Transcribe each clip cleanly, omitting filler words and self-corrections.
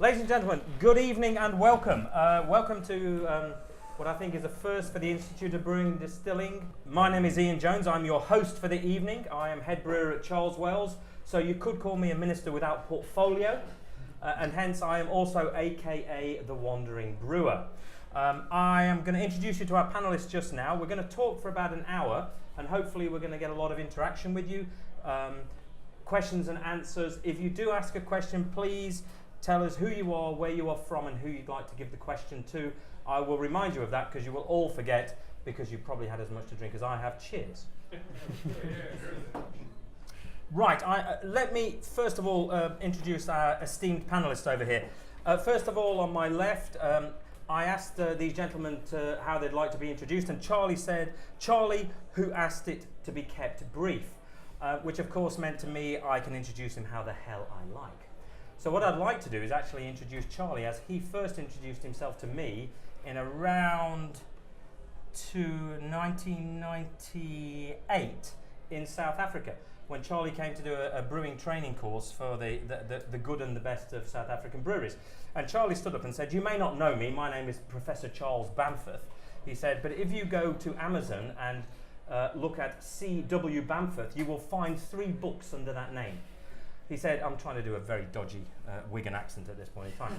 Ladies and gentlemen, good evening and welcome. Welcome to what I think is a first for the Institute of Brewing and Distilling. My name is Ian Jones. I'm your host for the evening. I am head brewer at Charles Wells, so you could call me a minister without portfolio, and hence I am also AKA the Wandering Brewer. I am going to introduce you to our panelists just now. We're going to talk for about an hour, and hopefully we're going to get a lot of interaction with you. Questions and answers. If you do ask a question, please tell us who you are, where you are from, and who you'd like to give the question to. I will remind you of that because you will all forget, because you probably had as much to drink as I have. Cheers. Right, let me first of all introduce our esteemed panelists over here. First of all, on my left, I asked these gentlemen how they'd like to be introduced, and Charlie said, Charlie, who asked it to be kept brief, which of course meant to me I can introduce him how the hell I like. So what I'd like to do is actually introduce Charlie, as he first introduced himself to me in around 1998 in South Africa, when Charlie came to do a brewing training course for the good and the best of South African breweries. And Charlie stood up and said, you may not know me, my name is Professor Charles Bamforth. He said, but if you go to Amazon and look at C.W. Bamforth, you will find 3 books under that name. He said, I'm trying to do a very dodgy Wigan accent at this point in time.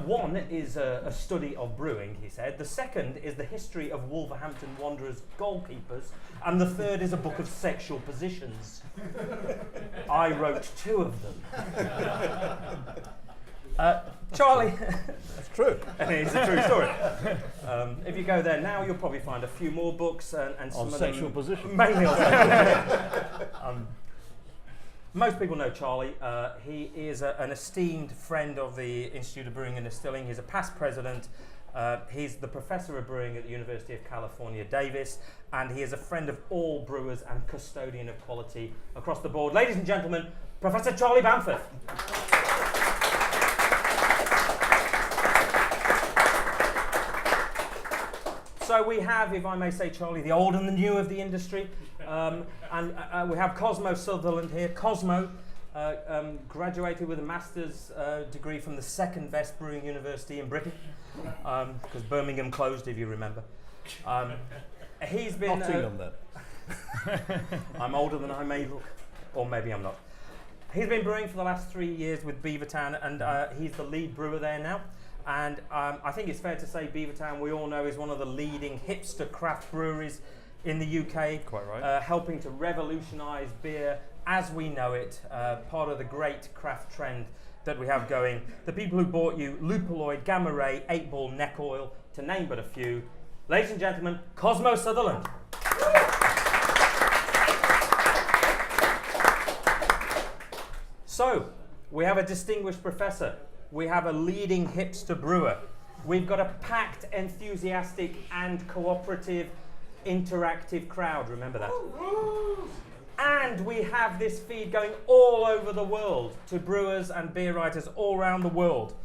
One is a study of brewing, he said. The second is the history of Wolverhampton Wanderers goalkeepers. And the third is a book of sexual positions. I wrote 2 of them. Charlie. That's true. It's a true story. If you go there now, you'll probably find a few more books. And some on of sexual them, positions. Mainly on sexual positions. Most people know Charlie. He is an esteemed friend of the Institute of Brewing and Distilling. He's a past president. He's the professor of brewing at the University of California, Davis, and he is a friend of all brewers and custodian of quality across the board. Ladies and gentlemen, Professor Charlie Bamforth. So we have, if I may say, Charlie, the old and the new of the industry. And we have Cosmo Sutherland here. Cosmo graduated with a master's degree from the second best brewing university in Britain, because Birmingham closed, if you remember. He's been... Nottingham, then. I'm older than I may look, or maybe I'm not. He's been brewing for the last 3 years with Beavertown, and he's the lead brewer there now. And I think it's fair to say Beavertown, we all know, is one of the leading hipster craft breweries in the UK. Quite right. Helping to revolutionise beer as we know it, part of the great craft trend that we have going. The people who bought you Lupaloid, Gamma Ray, 8-Ball Neck Oil, to name but a few. Ladies and gentlemen, Cosmo Sutherland. So, we have a distinguished professor. We have a leading hipster brewer. We've got a packed, enthusiastic and cooperative, interactive crowd, remember that? And we have this feed going all over the world to brewers and beer writers all around the world.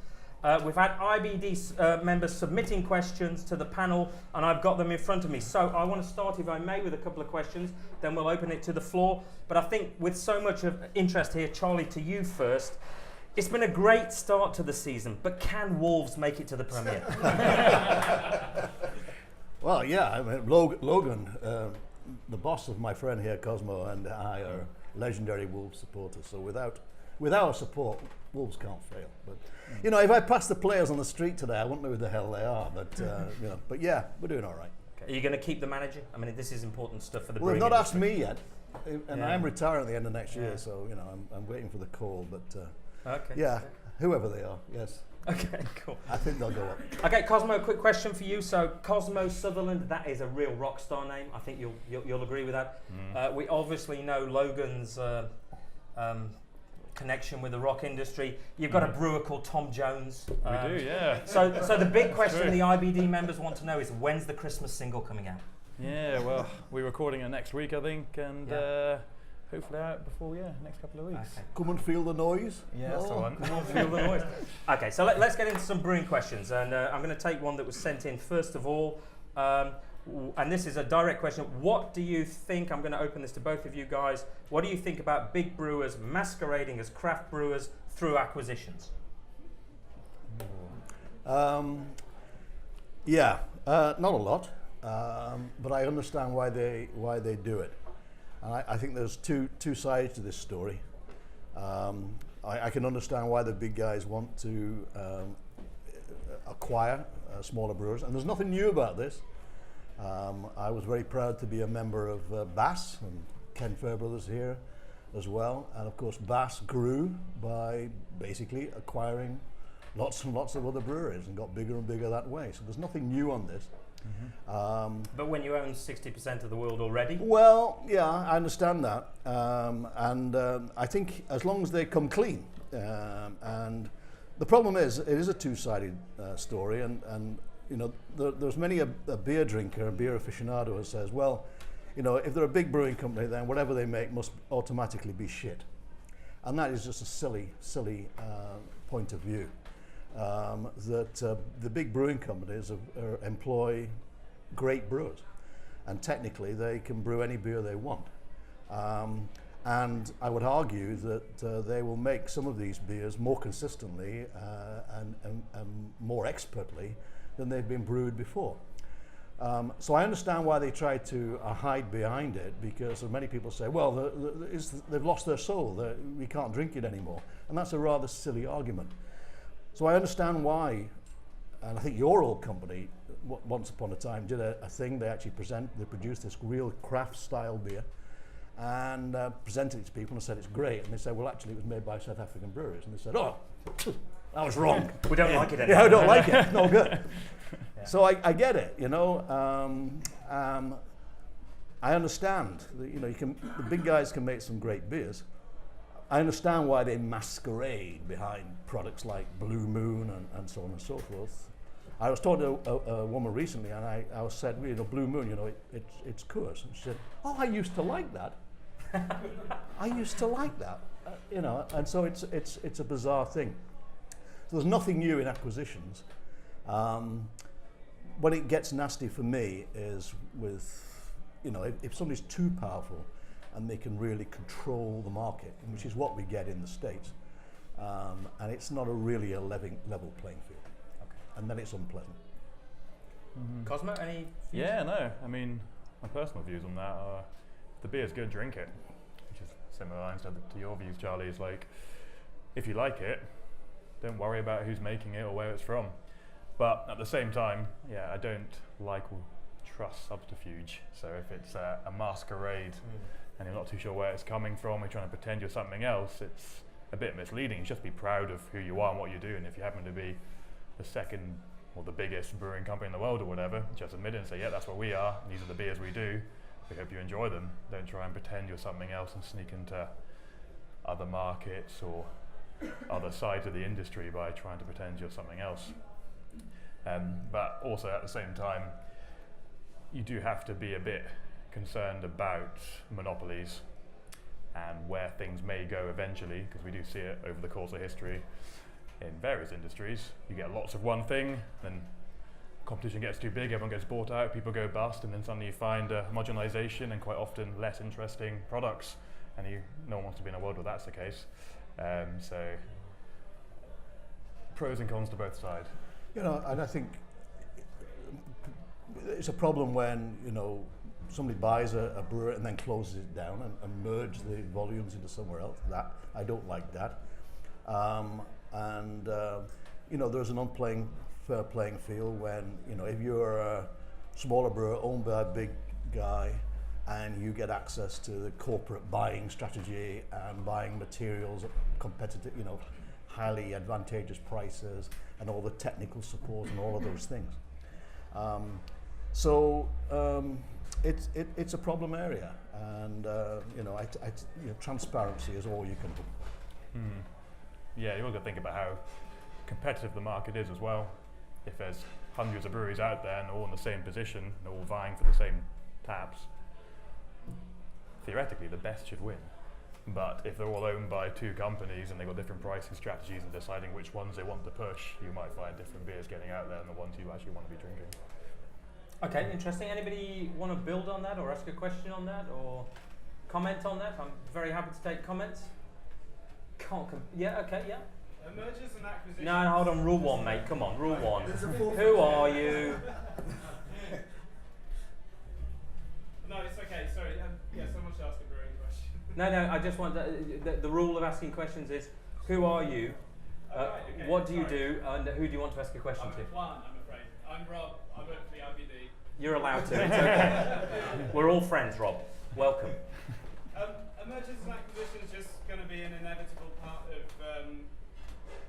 We've had IBD members submitting questions to the panel, and I've got them in front of me. So I want to start, if I may, with a couple of questions, then we'll open it to the floor. But I think with so much of interest here, Charlie, to you first. It's been a great start to the season, but can Wolves make it to the Premier? Well, yeah, I mean, Logan, the boss of my friend here, Cosmo, and I are legendary Wolves supporters. So without our support, Wolves can't fail. But you know, if I passed the players on the street today, I wouldn't know who the hell they are. But you know, but yeah, we're doing all right. Okay. Are you going to keep the manager? I mean, this is important stuff for the. Well, they've not industry. asked me yet, and I'm retiring at the end of next year. So you know, I'm waiting for the call. But okay. Yeah, whoever they are, yes. Okay, cool. I think they'll go up. Okay, Cosmo, a quick question for you. So, Cosmo Sutherland, that is a real rock star name. I think you'll agree with that. We obviously know Logan's connection with the rock industry. You've got a brewer called Tom Jones. We do, yeah. So the big question the IBD members want to know is, when's the Christmas single coming out? Yeah, well, we're recording it next week, I think, and hopefully out before, next couple of weeks. Okay. Come and feel the noise. Yeah, that's the one. Come on, feel the noise. Okay, so let's get into some brewing questions, and I'm going to take one that was sent in first of all, and this is a direct question. What do you think, I'm going to open this to both of you guys, what do you think about big brewers masquerading as craft brewers through acquisitions? Yeah, not a lot, but I understand why they do it. And I think there's two sides to this story. I can understand why the big guys want to acquire smaller brewers, and there's nothing new about this. I was very proud to be a member of Bass, and Ken Fairbrother's here as well. And of course, Bass grew by basically acquiring lots and lots of other breweries and got bigger and bigger that way. So there's nothing new on this. But when you own 60% of the world already? Well, yeah, I understand that. I think as long as they come clean. And the problem is, it is a two-sided story. And you know, there's many a beer drinker, a beer aficionado who says, well, you know, if they're a big brewing company, then whatever they make must automatically be shit. And that is just a silly point of view. The big brewing companies employ great brewers, and technically they can brew any beer they want. And I would argue that they will make some of these beers more consistently and more expertly than they've been brewed before. So I understand why they try to hide behind it, because many people say, well, they've lost their soul, we can't drink it anymore. And that's a rather silly argument. So I understand why, and I think your old company, once upon a time, did a thing. They actually produced this real craft style beer and presented it to people and said it's great. And they said, well, actually it was made by South African breweries. And they said, oh, I was wrong. We don't like it anymore. Yeah, I don't like it. It's no good. Yeah. So I get it, you know. I understand that, you know, the big guys can make some great beers. I understand why they masquerade behind products like Blue Moon and so on and so forth. I was talking to a woman recently, and I was said, you know, Blue Moon, you know, it's Coors. And she said, oh, I used to like that. I used to like that, you know. And so it's a bizarre thing. So there's nothing new in acquisitions. When it gets nasty for me is with, you know, if somebody's too powerful and they can really control the market, which is what we get in the States. And it's not really a level playing field. Okay. And then it's unpleasant. Mm-hmm. Cosmo, any views? Yeah, no. I mean, my personal views on that are, if the beer's good, drink it. Which is similar lines to your views, Charlie. Is like, if you like it, don't worry about who's making it or where it's from. But at the same time, yeah, I don't like or trust subterfuge. So if it's a masquerade, and you're not too sure where it's coming from, you're trying to pretend you're something else, it's a bit misleading. You should just be proud of who you are and what you do, and if you happen to be the second or the biggest brewing company in the world or whatever, just admit it and say, yeah, that's what we are, these are the beers we do, we hope you enjoy them. Don't try and pretend you're something else and sneak into other markets or other sides of the industry by trying to pretend you're something else. But also at the same time, you do have to be a bit concerned about monopolies and where things may go eventually, because we do see it over the course of history in various industries. You get lots of one thing, then competition gets too big, everyone gets bought out, people go bust, and then suddenly you find homogenization and quite often less interesting products, and no one wants to be in a world where that's the case. So pros and cons to both sides. You know, and I think it's a problem when, you know, somebody buys a brewery and then closes it down and merge the volumes into somewhere else. That I don't like that. You know, there's an fair playing field when, you know, if you're a smaller brewer owned by a big guy and you get access to the corporate buying strategy and buying materials at competitive, you know, highly advantageous prices and all the technical support and all of those things. It's a problem area, and you know, transparency is all you can do. Yeah, you've got to think about how competitive the market is as well. If there's hundreds of breweries out there and all in the same position, they're all vying for the same taps, theoretically the best should win. But if they're all owned by two companies and they've got different pricing strategies and deciding which ones they want to push, you might find different beers getting out there than the ones you actually want to be drinking. Okay, interesting. Anybody want to build on that or ask a question on that or comment on that? I'm very happy to take comments. Yeah, okay, yeah. Mergers and acquisitions. No, hold on. Rule 1, mate. Come on, rule 1. Who are you? No, it's okay. Sorry. Yeah, someone should ask a brewing question. No, I just want the rule of asking questions is, who are you? Right, okay, what do you do? And who do you want to ask a question I'm to? a plant, I'm afraid. I'm Rob. I work for the IBD. You're allowed to. It's okay. We're all friends, Rob. Welcome. Mergers and acquisitions just going to be an inevitable part of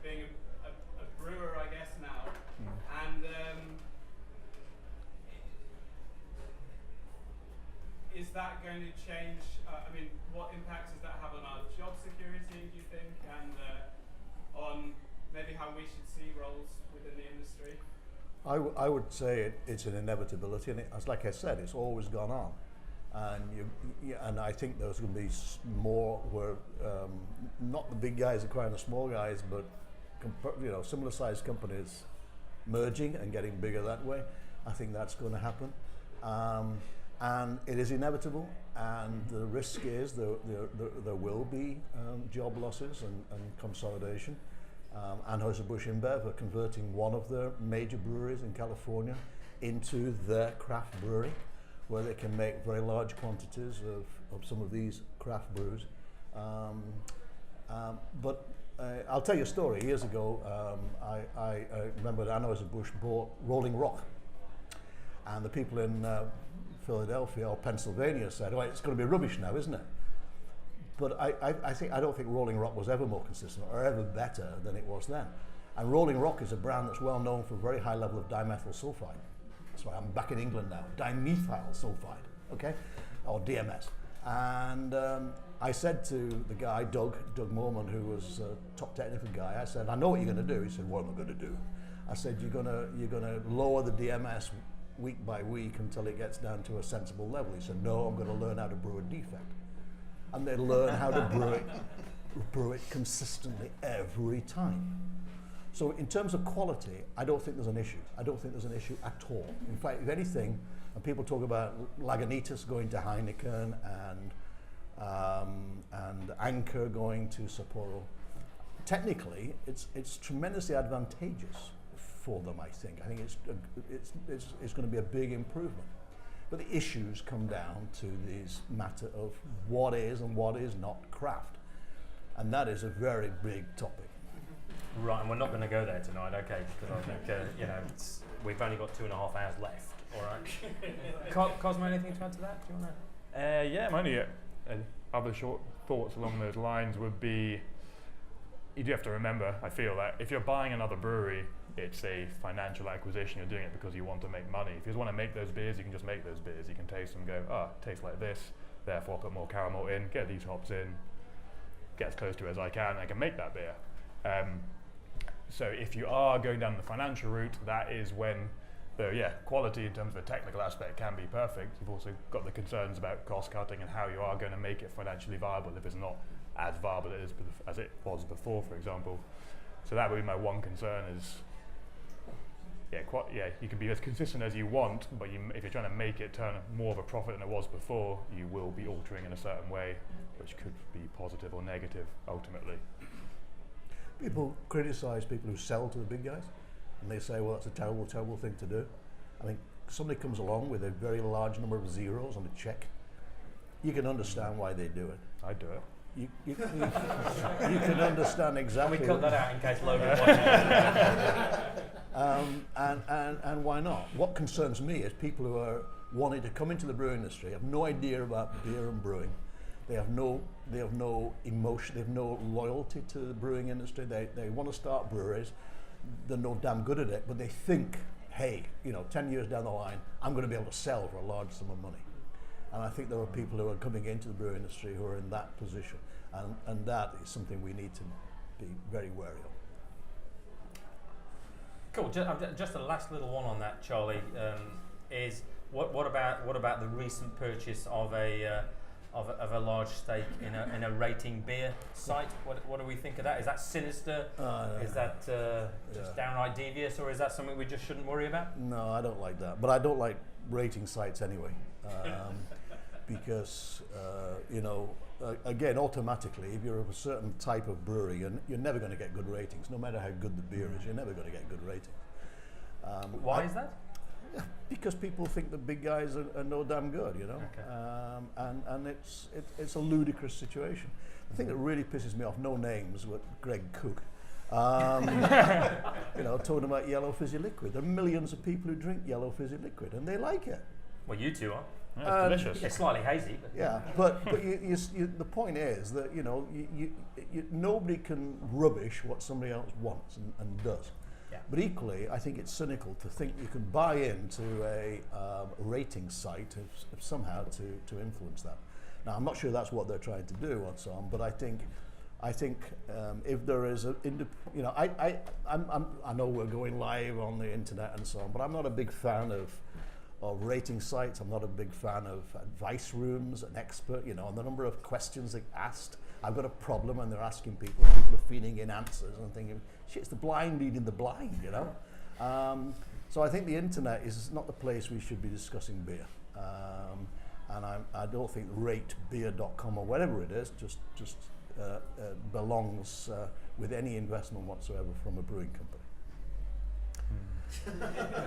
being a brewer, I guess, now. And is that going to change? I mean, what impacts does that have on our job security, do you think, and on maybe how we should see roles within the industry? I would say it's an inevitability, and like I said, it's always gone on. And I think there's going to be more where not the big guys acquiring the small guys, but similar sized companies merging and getting bigger that way. I think that's going to happen, and it is inevitable. And the risk is there will be job losses and consolidation. Anheuser-Busch InBev are converting one of their major breweries in California into their craft brewery, where they can make very large quantities of some of these craft brews. But I'll tell you a story. Years ago, I remember that Anheuser-Busch bought Rolling Rock, and the people in Philadelphia or Pennsylvania said, "Oh, it's going to be rubbish now, isn't it?" But I don't think Rolling Rock was ever more consistent or ever better than it was then. And Rolling Rock is a brand that's well known for a very high level of dimethyl sulfide. That's why I'm back in England now. Dimethyl sulfide, okay, or DMS. And I said to the guy, Doug Mormon, who was a top technical guy, I said, "I know what you're going to do." He said, "What am I going to do?" I said, "You're going to lower the DMS week by week until it gets down to a sensible level." He said, "No, I'm going to learn how to brew a defect." And they learn how to brew it consistently every time. So in terms of quality, I don't think there's an issue. I don't think there's an issue at all. In fact, if anything, and people talk about Lagunitas going to Heineken and Anchor going to Sapporo, technically, it's tremendously advantageous for them. I think it's going to be a big improvement. But the issues come down to this matter of what is and what is not craft, and that is a very big topic. Right, and we're not going to go there tonight, okay? Because I think we've only got 2.5 hours left. All right. Cosmo, anything to add to that? Do you want to? Yeah, my only other short thoughts along those lines would be, you do have to remember, I feel, that if you're buying another brewery, it's a financial acquisition. You're doing it because you want to make money. If you just want to make those beers, you can just make those beers. You can taste them and go, it tastes like this, therefore put more caramel in, get these hops in, get as close to it as I can, and I can make that beer. So if you are going down the financial route, that is when the quality in terms of the technical aspect can be perfect. You've also got the concerns about cost cutting and how you are going to make it financially viable if it's not as viable as it was before, for example. So that would be my one concern is, you can be as consistent as you want, but if you're trying to make it turn more of a profit than it was before, you will be altering in a certain way, which could be positive or negative ultimately. People criticize people who sell to the big guys, and they say, well, that's a terrible, terrible thing to do. I mean, somebody comes along with a very large number of zeros on a check, you can understand why they do it. I do it. You can understand exactly. Can we cut that out in case Logan watches? And why not? What concerns me is people who are wanting to come into the brewing industry, have no idea about beer and brewing. They have no emotion, they have no loyalty to the brewing industry. They want to start breweries. They're no damn good at it, but they think, hey, 10 years down the line, I'm going to be able to sell for a large sum of money. And I think there are people who are coming into the brewing industry who are in that position. And that is something we need to be very wary of. Cool. Just a last little one on that, Charlie, is what about the recent purchase of a large stake in a rating beer site? What do we think of that? Is that sinister? Is that just downright devious, or is that something we just shouldn't worry about? No, I don't like that. But I don't like rating sites anyway. because again, automatically, if you're of a certain type of brewery, you're never going to get good ratings. No matter how good the beer is, you're never going to get good ratings. Why is that? Because people think the big guys are no damn good, Okay. And it's a ludicrous situation. The thing that really pisses me off, no names, but Greg Cook, talking about yellow fizzy liquid. There are millions of people who drink yellow fizzy liquid, and they like it. Well, you two are. Yeah, it's delicious. It's slightly hazy. But Yeah, but the point is that nobody can rubbish what somebody else wants and does. Yeah. But equally, I think it's cynical to think you can buy into a rating site of somehow to influence that. Now, I'm not sure that's what they're trying to do and so on, but I think if there is I know we're going live on the internet and so on, but I'm not a big fan of rating sites. I'm not a big fan of advice rooms and expert, and the number of questions they asked. I've got a problem and they're asking people are feeding in answers and thinking, shit, it's the blind leading the blind, So I think the internet is not the place we should be discussing beer. And I don't think ratebeer.com or whatever it is just belongs with any investment whatsoever from a brewing company.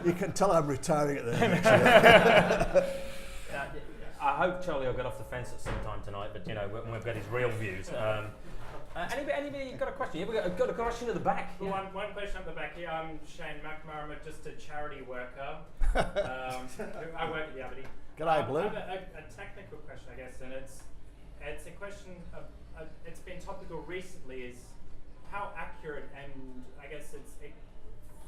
You can tell I'm retiring at the end of next year. I hope Charlie will get off the fence at some time tonight, but when we've got his real views. Anybody got a question? Yeah, we've got a question at the back. Yeah. One question at the back here. I'm Shane McNamara. I'm just a charity worker. I work at the IBD. G'day, Blue. I have a technical question, I guess, and it's a question of it's been topical recently. Is how accurate, and I guess it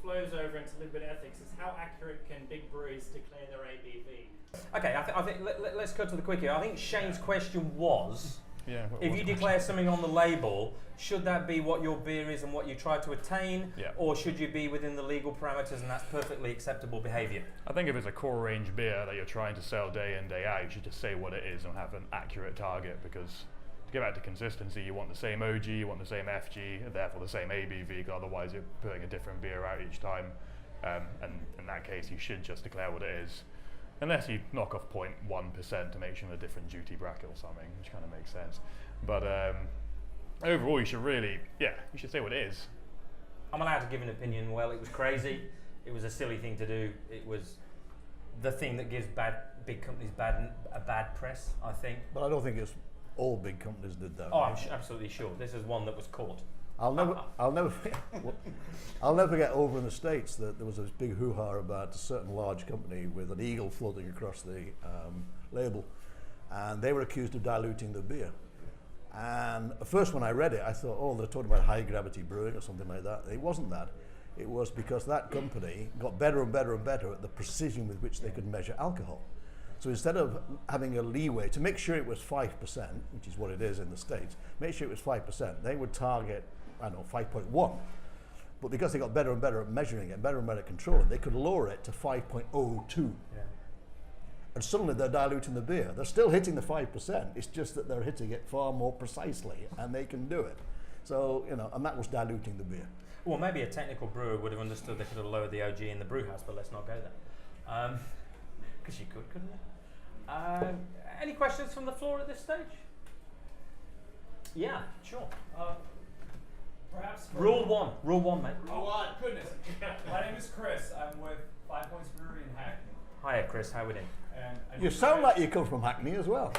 flows over into a little bit of ethics. Is how accurate can big breweries declare their ABV? Okay, I think let's go to the quick here. I think Shane's question was, if you was declare something on the label, should that be what your beer is and what you try to attain, Yeah. or should you be within the legal parameters and that's perfectly acceptable behaviour? I think if it's a core range beer that you're trying to sell day in, day out, you should just say what it is and have an accurate target, because to get back to consistency, you want the same OG, you want the same FG, and therefore the same ABV, because otherwise you're putting a different beer out each time. And in that case, you should just declare what it is. Unless you knock off 0.1% to make sure in a different duty bracket or something, which kind of makes sense. But overall, you should say what it is. I'm allowed to give an opinion. Well, it was crazy. It was a silly thing to do. It was the thing that gives big companies a bad press, I think. But I don't think it's all big companies did that. Oh, I'm absolutely sure. This is one that was caught. I'll never forget over in the States that there was this big hoo-ha about a certain large company with an eagle floating across the label, and they were accused of diluting the beer. And at first when I read it, I thought, oh, they're talking about high gravity brewing or something like that. It wasn't that. It was because that company got better and better and better at the precision with which they could measure alcohol. So instead of having a leeway to make sure it was 5%, which is what it is in the States, make sure it was 5%, they would target, 5.1. But because they got better and better at measuring it, better and better at controlling, they could lower it to 5.02. Yeah. And suddenly they're diluting the beer. They're still hitting the 5%, it's just that they're hitting it far more precisely, and they can do it. So, and that was diluting the beer. Well, maybe a technical brewer would have understood they could have lowered the OG in the brew house, but let's not go there. Because you could, couldn't you? Any questions from the floor at this stage? Yeah, sure. Perhaps Rule one, mate. Oh, goodness. My name is Chris. I'm with 5 Points Brewery in Hackney. Hiya, Chris. How are we doing? And You sound like you come from Hackney as well.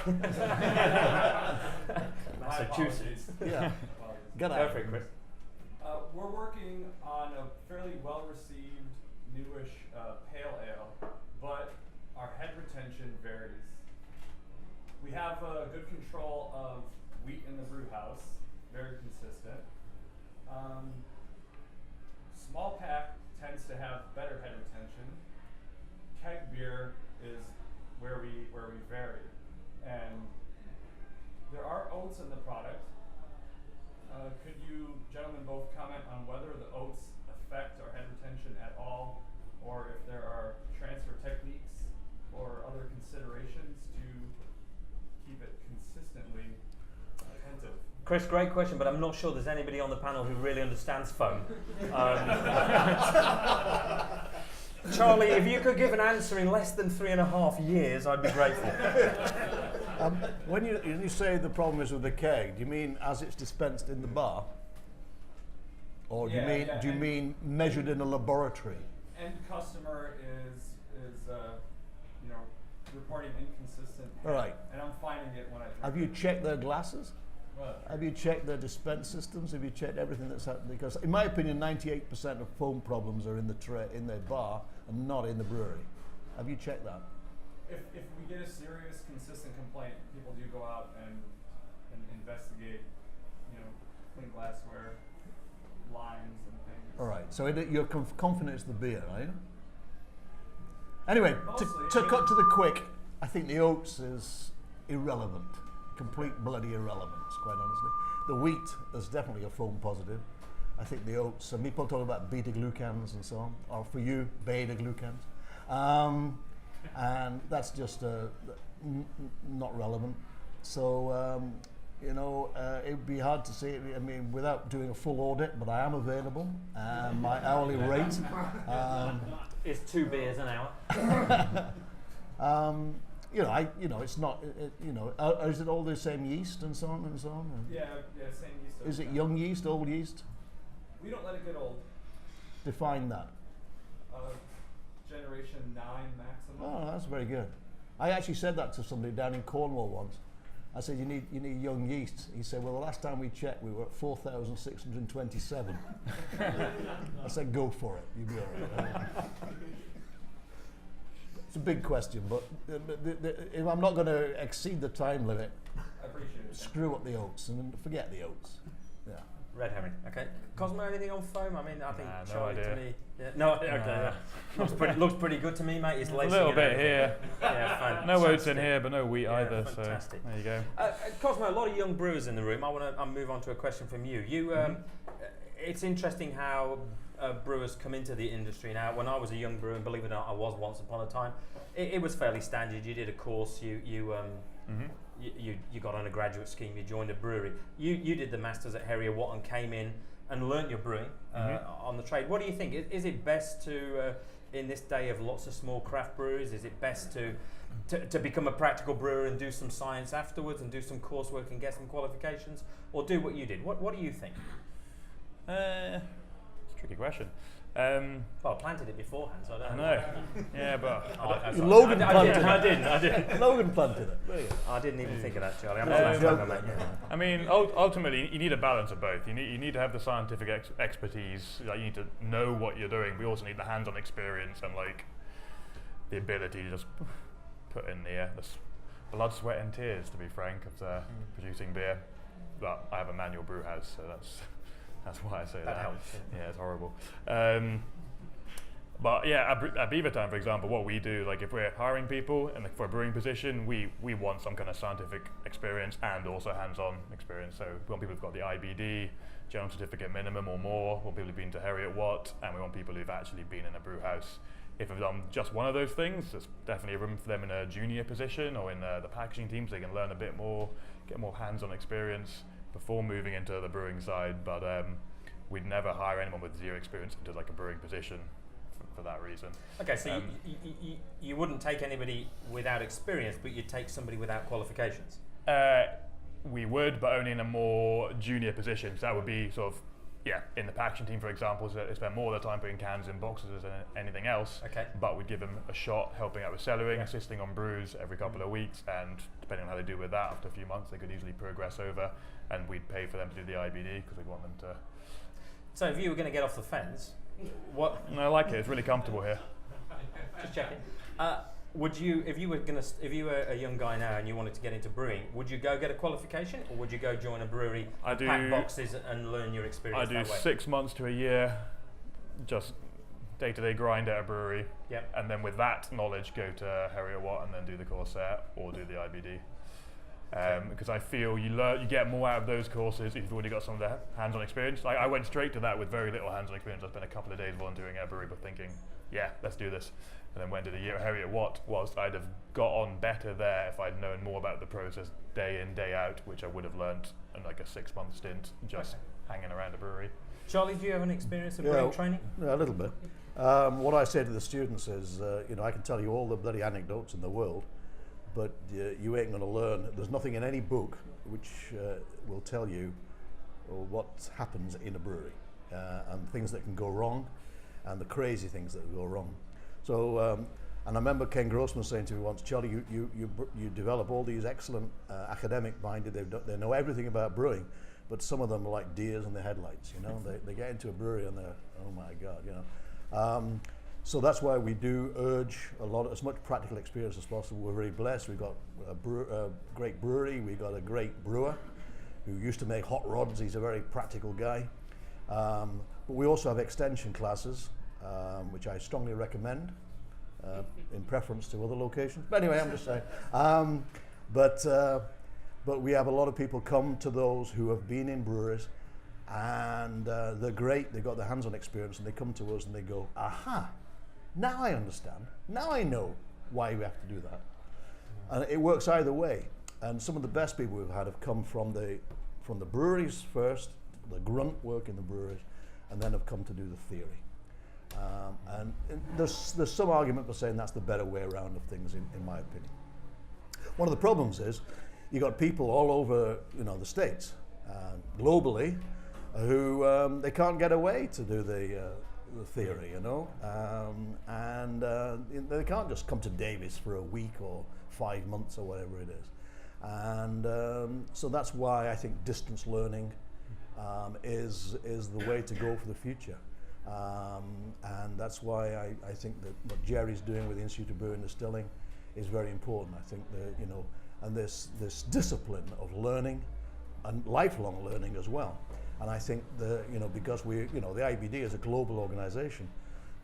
Massachusetts. Yeah. Get Go out. for it, Chris. We're working on a fairly well-received, newish pale ale, but our head retention varies. We have good control of wheat in the brew house, very consistent. Small pack tends to have better head retention. Keg beer is where we vary, and there are oats in the product. Could you gentlemen both comment on whether the oats affect our head retention at all, or if there are transfer techniques or other considerations to keep it consistently attentive? Chris, great question, but I'm not sure there's anybody on the panel who really understands foam. Charlie, if you could give an answer in less than 3.5 years, I'd be grateful. When you say the problem is with the keg, do you mean as it's dispensed in the bar? Or do you mean measured in a laboratory? End customer is reporting inconsistent. All right. And I'm finding it when I drink. Have you checked their glasses? What? Have you checked their dispense systems? Have you checked everything that's happening? Because in my opinion, 98% of foam problems are in the bar and not in the brewery. Have you checked that? If we get a serious, consistent complaint, people do go out and investigate, clean glassware, lines and things. All right. So you're confident it's the beer, are you? Anyway, to cut to the quick, I think the oats is irrelevant. Complete bloody irrelevance, quite honestly. The wheat is definitely a foam positive. I think the oats, and people talk about beta-glucans and so on, or for you, beta-glucans. And that's just not relevant. So, it would be hard to say, I mean, without doing a full audit, but I am available. My hourly rate is 2 beers an hour. It's not, is it all the same yeast and so on and so on? Yeah, same yeast. Is it young yeast, old yeast? We don't let it get old. Define that. Generation 9 maximum. Oh, that's very good. I actually said that to somebody down in Cornwall once. I said, you need young yeast. He said, well, the last time we checked, we were at 4,627. I said, go for it. You'll be all right. It's a big question, but if I'm not going to exceed the time limit, I appreciate it. Screw up the oats and forget the oats. Yeah. Red herring. Okay. Cosmo, anything on foam? I mean, I think no Charlie idea. to me. Yeah, no, okay. Yeah. Looks pretty good to me, mate. He's A lacing little it bit over. here. Yeah, fine. No oats in here, but no wheat either. Fantastic. So there you go. Cosmo, a lot of young brewers in the room. I want to move on to a question from you. It's interesting how brewers come into the industry now. When I was a young brewer, and believe it or not, I was once upon a time. It was fairly standard. You did a course. You got on a graduate scheme. You joined a brewery. You did the masters at Heriot Watt and came in and learnt your brewing on the trade. What do you think? Is it best to, in this day of lots of small craft breweries, is it best to become a practical brewer and do some science afterwards and do some coursework and get some qualifications, or do what you did? What do you think? It's a tricky question. Well, I planted it beforehand, so I don't know. I know. Yeah, but Logan I didn't. Logan planted it. Brilliant. I didn't even think of that, Charlie. I'm not that mate. I mean, ultimately, you need a balance of both. You need to have the scientific expertise. Like, you need to know what you're doing. We also need the hands-on experience and the ability to just put in the blood, sweat, and tears. To be frank, of producing beer. But I have a manual brew house, so that's why I say that. That helps. Yeah, it's horrible. But yeah, at Beavertown, for example, what we do, if we're hiring people for a brewing position, we want some kind of scientific experience and also hands-on experience. So we want people who've got the IBD, general certificate minimum or more. We want people who've been to Heriot Watt, and we want people who've actually been in a brew house. If they've done just one of those things, there's definitely a room for them in a junior position or in the packaging team, so they can learn a bit more, get more hands-on experience before moving into the brewing side. But we'd never hire anyone with zero experience into a brewing position for that reason. Okay, so you wouldn't take anybody without experience, but you'd take somebody without qualifications? We would, but only in a more junior position. So that would be in the packaging team, for example, so they spend more of their time putting cans in boxes than anything else. Okay. But we'd give them a shot, helping out with cellaring, assisting on brews every couple of weeks, and depending on how they do with that, after a few months, they could easily progress over, and we'd pay for them to do the IBD because we want them to. So if you were going to get off the fence, what? No, I like it. It's really comfortable here. Just checking. Would you, if you were a young guy now and you wanted to get into brewing, would you go get a qualification, or would you go join a brewery, pack boxes, and learn your experience that way? 6 months to a year, just day-to-day grind at a brewery. Yep. And then with that knowledge, go to Heriot Watt and then do the course there, or do the IBD. Because I feel you get more out of those courses if you've already got some of the hands-on experience. I went straight to that with very little hands-on experience. I spent a couple of days volunteering at a brewery, but thinking, yeah, let's do this. And then went to the year at Heriot Watt. Whilst I'd have got on better there if I'd known more about the process day in, day out, which I would have learnt in a 6-month stint just hanging around a brewery. Charlie, do you have any experience of brewing training? Yeah, a little bit. What I say to the students is, I can tell you all the bloody anecdotes in the world, but you ain't going to learn. There's nothing in any book which will tell you what happens in a brewery and things that can go wrong and the crazy things that go wrong. So, and I remember Ken Grossman saying to me once, Charlie, you develop all these excellent academic minded, they know everything about brewing, but some of them are like deers in the headlights, you know. They get into a brewery and they're, oh my God, you know. So that's why we do urge as much practical experience as possible. We're very blessed. We've got a great brewery. We've got a great brewer who used to make hot rods. He's a very practical guy. But we also have extension classes, which I strongly recommend, in preference to other locations. But anyway, I'm just saying. But we have a lot of people come to those who have been in breweries, and they're great. They've got their hands-on experience, and they come to us and they go, aha, now I understand. Now I know why we have to do that. And it works either way. And some of the best people we've had have come from the breweries first, the grunt work in the breweries, and then have come to do the theory. And there's some argument for saying that's the better way around of things, in my opinion. One of the problems is you got people all over, you know, the States, globally, who they can't get away to do the theory, you know, and they can't just come to Davis for a week or 5 months or whatever it is. And so that's why I think distance learning is the way to go for the future. And that's why I think that what Jerry's doing with the Institute of Brewing and Distilling is very important. I think that, you know, and this discipline of learning and lifelong learning as well. And I think you know, because the IBD is a global organization,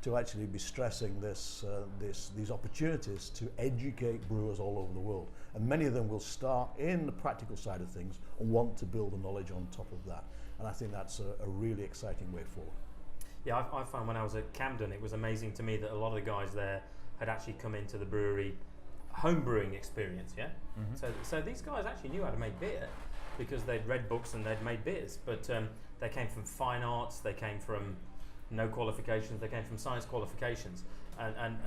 to actually be stressing these opportunities to educate brewers all over the world. And many of them will start in the practical side of things and want to build the knowledge on top of that. And I think that's a really exciting way forward. Yeah, I found when I was at Camden, it was amazing to me that a lot of the guys there had actually come into the brewery home brewing experience, yeah? Mm-hmm. So these guys actually knew how to make beer because they'd read books and they'd made beers, but they came from fine arts, they came from no qualifications, they came from science qualifications,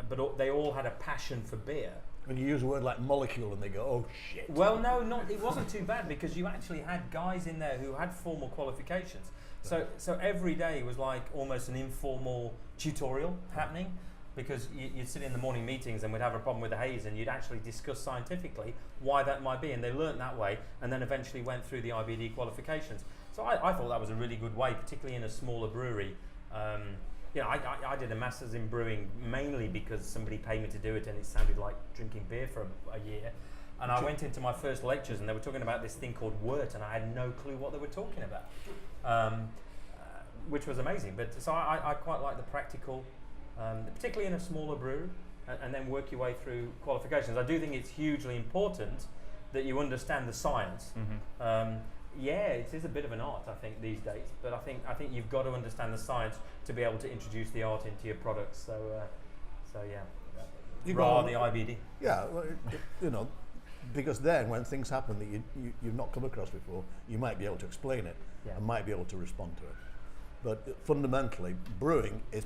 but they all had a passion for beer. When you use a word like molecule and they go, oh shit. Well, no, it wasn't too bad because you actually had guys in there who had formal qualifications. So every day was like almost an informal tutorial happening, because you'd sit in the morning meetings and we'd have a problem with the haze and you'd actually discuss scientifically why that might be, and they learnt that way and then eventually went through the IBD qualifications. So I thought that was a really good way, particularly in a smaller brewery. You know, I did a master's in brewing mainly because somebody paid me to do it and it sounded like drinking beer for a year. And I went into my first lectures and they were talking about this thing called wort and I had no clue what they were talking about, which was amazing. But so I quite like the practical, particularly in a smaller brewery, and then work your way through qualifications. I do think it's hugely important that you understand the science. Mm-hmm. Yeah, it is a bit of an art, I think, these days. But I think you've got to understand the science to be able to introduce the art into your products. So yeah, the IBD. Yeah, well, you know, because then when things happen that you've not come across before, you might be able to explain it and might be able to respond to it. But fundamentally, brewing is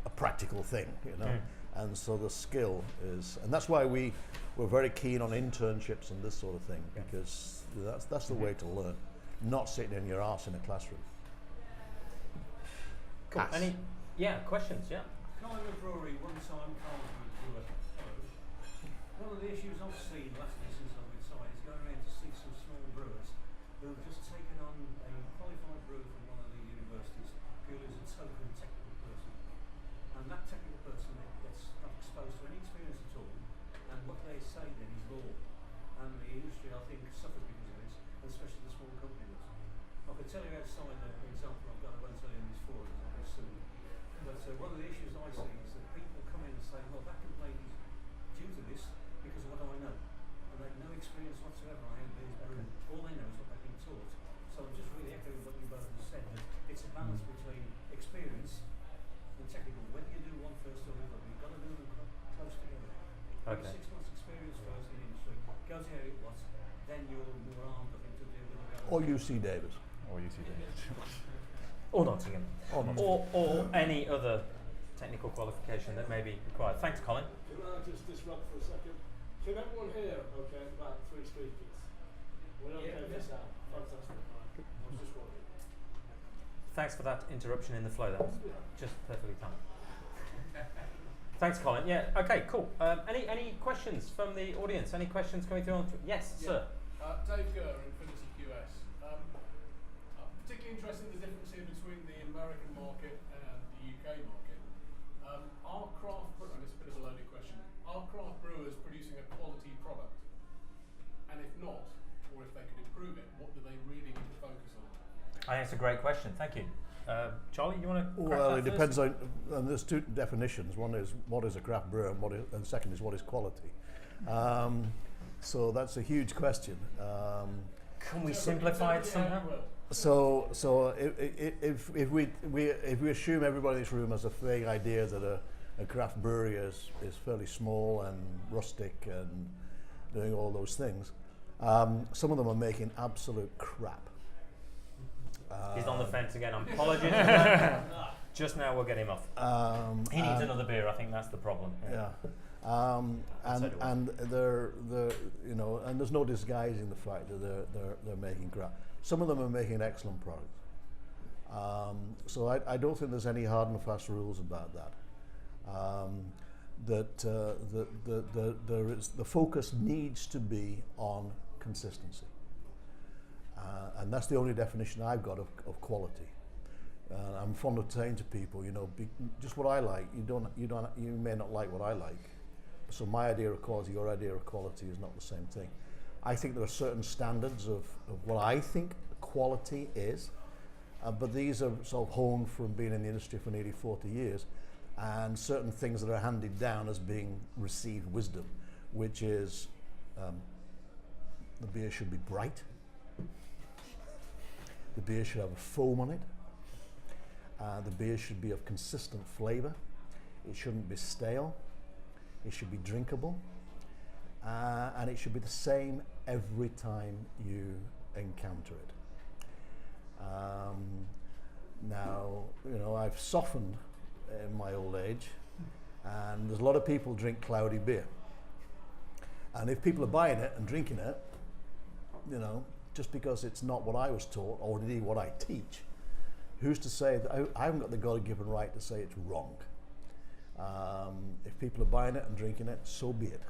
a practical thing, you know. And so the skill is, and that's why we're very keen on internships and this sort of thing, because that's the way to learn, not sitting in your arse in a classroom. Cool. Any questions? Yeah. Calling a brewery one time, one of the issues I've seen lately since I've been site is going around to see some small brewers who've just taken on a qualified brewer from one of the universities purely as a token technical person. And that technical person gets not exposed to any experience at all, and what they say then is law. And the industry, I think, suffers because of this, and especially the small companies. I could tell you outside an example I won't tell you in this forum, I'll be soon. But one of the issues I see is that people come in and say, well, that complaint is due to this because of what I know. And they have no experience whatsoever. All they know is what they've been taught. So I'm just really echoing what you both have said, that it's a balance between experience and technical. Whether you do one first or the other, you've got to do them close together. Okay. 6 months experience first in the industry, go to how it was, then you're more armed, I think, to deal with the Or UC Davis. Or UC Davis. Or Nottingham. Or any other technical qualification that may be required. Thanks, Colin. Can I just disrupt for a second? Can everyone hear okay at the back? 3 speakers. We're okay with this now. Fantastic. Right. I was just wondering. Thanks for that interruption in the flow. That was just perfectly timed. Thanks, Colin. Yeah. Okay. Cool. Any questions from the audience? Any questions coming through? Yes, sir. Dave Gurr, Infinity QS. I'm particularly interested in the difference here between the American market and the UK market. Are craft brewers, and it's a bit of a loaded question, are craft brewers producing a quality product? And if not, or if they could improve it, what do they really need to focus on? I think it's a great question. Thank you. Charlie, you want to? Well, it depends on, and there's 2 definitions. One is what is a craft brewer, and second is what is quality. So that's a huge question. Can we simplify it somehow? So if we assume everybody in this room has a vague idea that a craft brewery is fairly small and rustic and doing all those things, some of them are making absolute crap. He's on the fence again. Apologies. Just now we'll get him off. He needs another beer. I think that's the problem. Yeah. And they're you know, and there's no disguising the fact that they're making crap. Some of them are making excellent products. So I don't think there's any hard and fast rules about that. There is, the focus needs to be on consistency, and that's the only definition I've got of quality. I'm fond of saying to people, you know, just what I like. You may not like what I like. So my idea of quality, your idea of quality is not the same thing. I think there are certain standards of what I think quality is, but these are sort of honed from being in the industry for nearly 40 years, and certain things that are handed down as being received wisdom, which is the beer should be bright, the beer should have a foam on it, the beer should be of consistent flavour, it shouldn't be stale, it should be drinkable, and it should be the same every time you encounter it. Now, you know, I've softened in my old age, and there's a lot of people drink cloudy beer. And if people are buying it and drinking it, you know, just because it's not what I was taught or indeed what I teach, who's to say that I haven't got the God-given right to say it's wrong? If people are buying it and drinking it, so be it.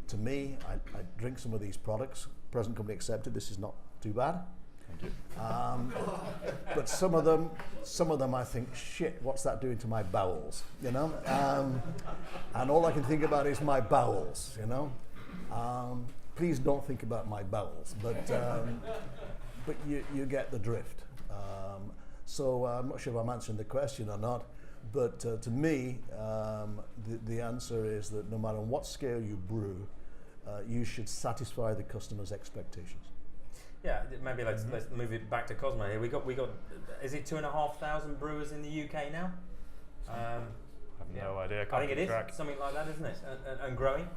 To me, I drink some of these products, present company accepted, this is not too bad. Thank you. But some of them I think, shit, what's that doing to my bowels, you know? And all I can think about is my bowels, you know? Please don't think about my bowels, but you get the drift. So I'm not sure if I'm answering the question or not, but to me, the answer is that no matter on what scale you brew, you should satisfy the customer's expectations. Yeah, maybe let's move it back to Cosmo here. We got. Is it 2,500 brewers in the UK now? I have no idea. I think it is something like that, isn't it? And growing.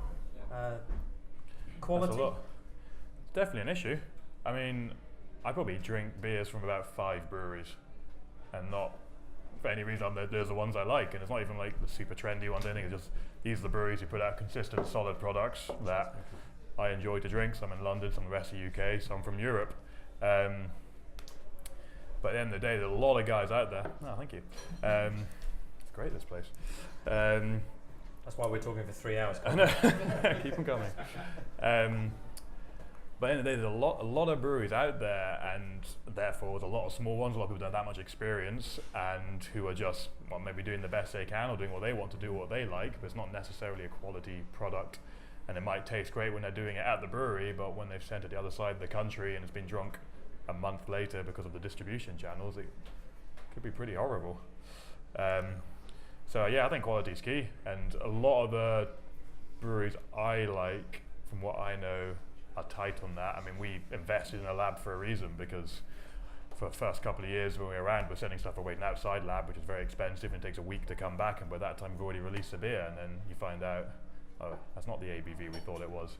Quality. That's a lot. It's definitely an issue. I mean, I probably drink beers from about 5 breweries, and not for any reason. There's the ones I like, and it's not even like the super trendy ones. Anything. It's just these are the breweries who put out consistent, solid products that I enjoy to drink. Some in London, some in the rest of the UK, some from Europe. But at the end of the day, there's a lot of guys out there. Oh, thank you. It's great, this place. That's why we're talking for 3 hours. I know. Keep them coming. But at the end of the day, there's a lot of breweries out there, and therefore there's a lot of small ones, a lot of people don't have that much experience, and who are just maybe doing the best they can or doing what they want to do, what they like, but it's not necessarily a quality product. And it might taste great when they're doing it at the brewery, but when they've sent it the other side of the country and it's been drunk a month later because of the distribution channels, it could be pretty horrible. So yeah, I think quality is key, and a lot of the breweries I like, from what I know, are tight on that. I mean, we invested in a lab for a reason, because for the first couple of years when we were around, we're sending stuff away to an outside lab, which is very expensive, and it takes a week to come back, and by that time we've already released the beer, and then you find out, oh, that's not the ABV we thought it was.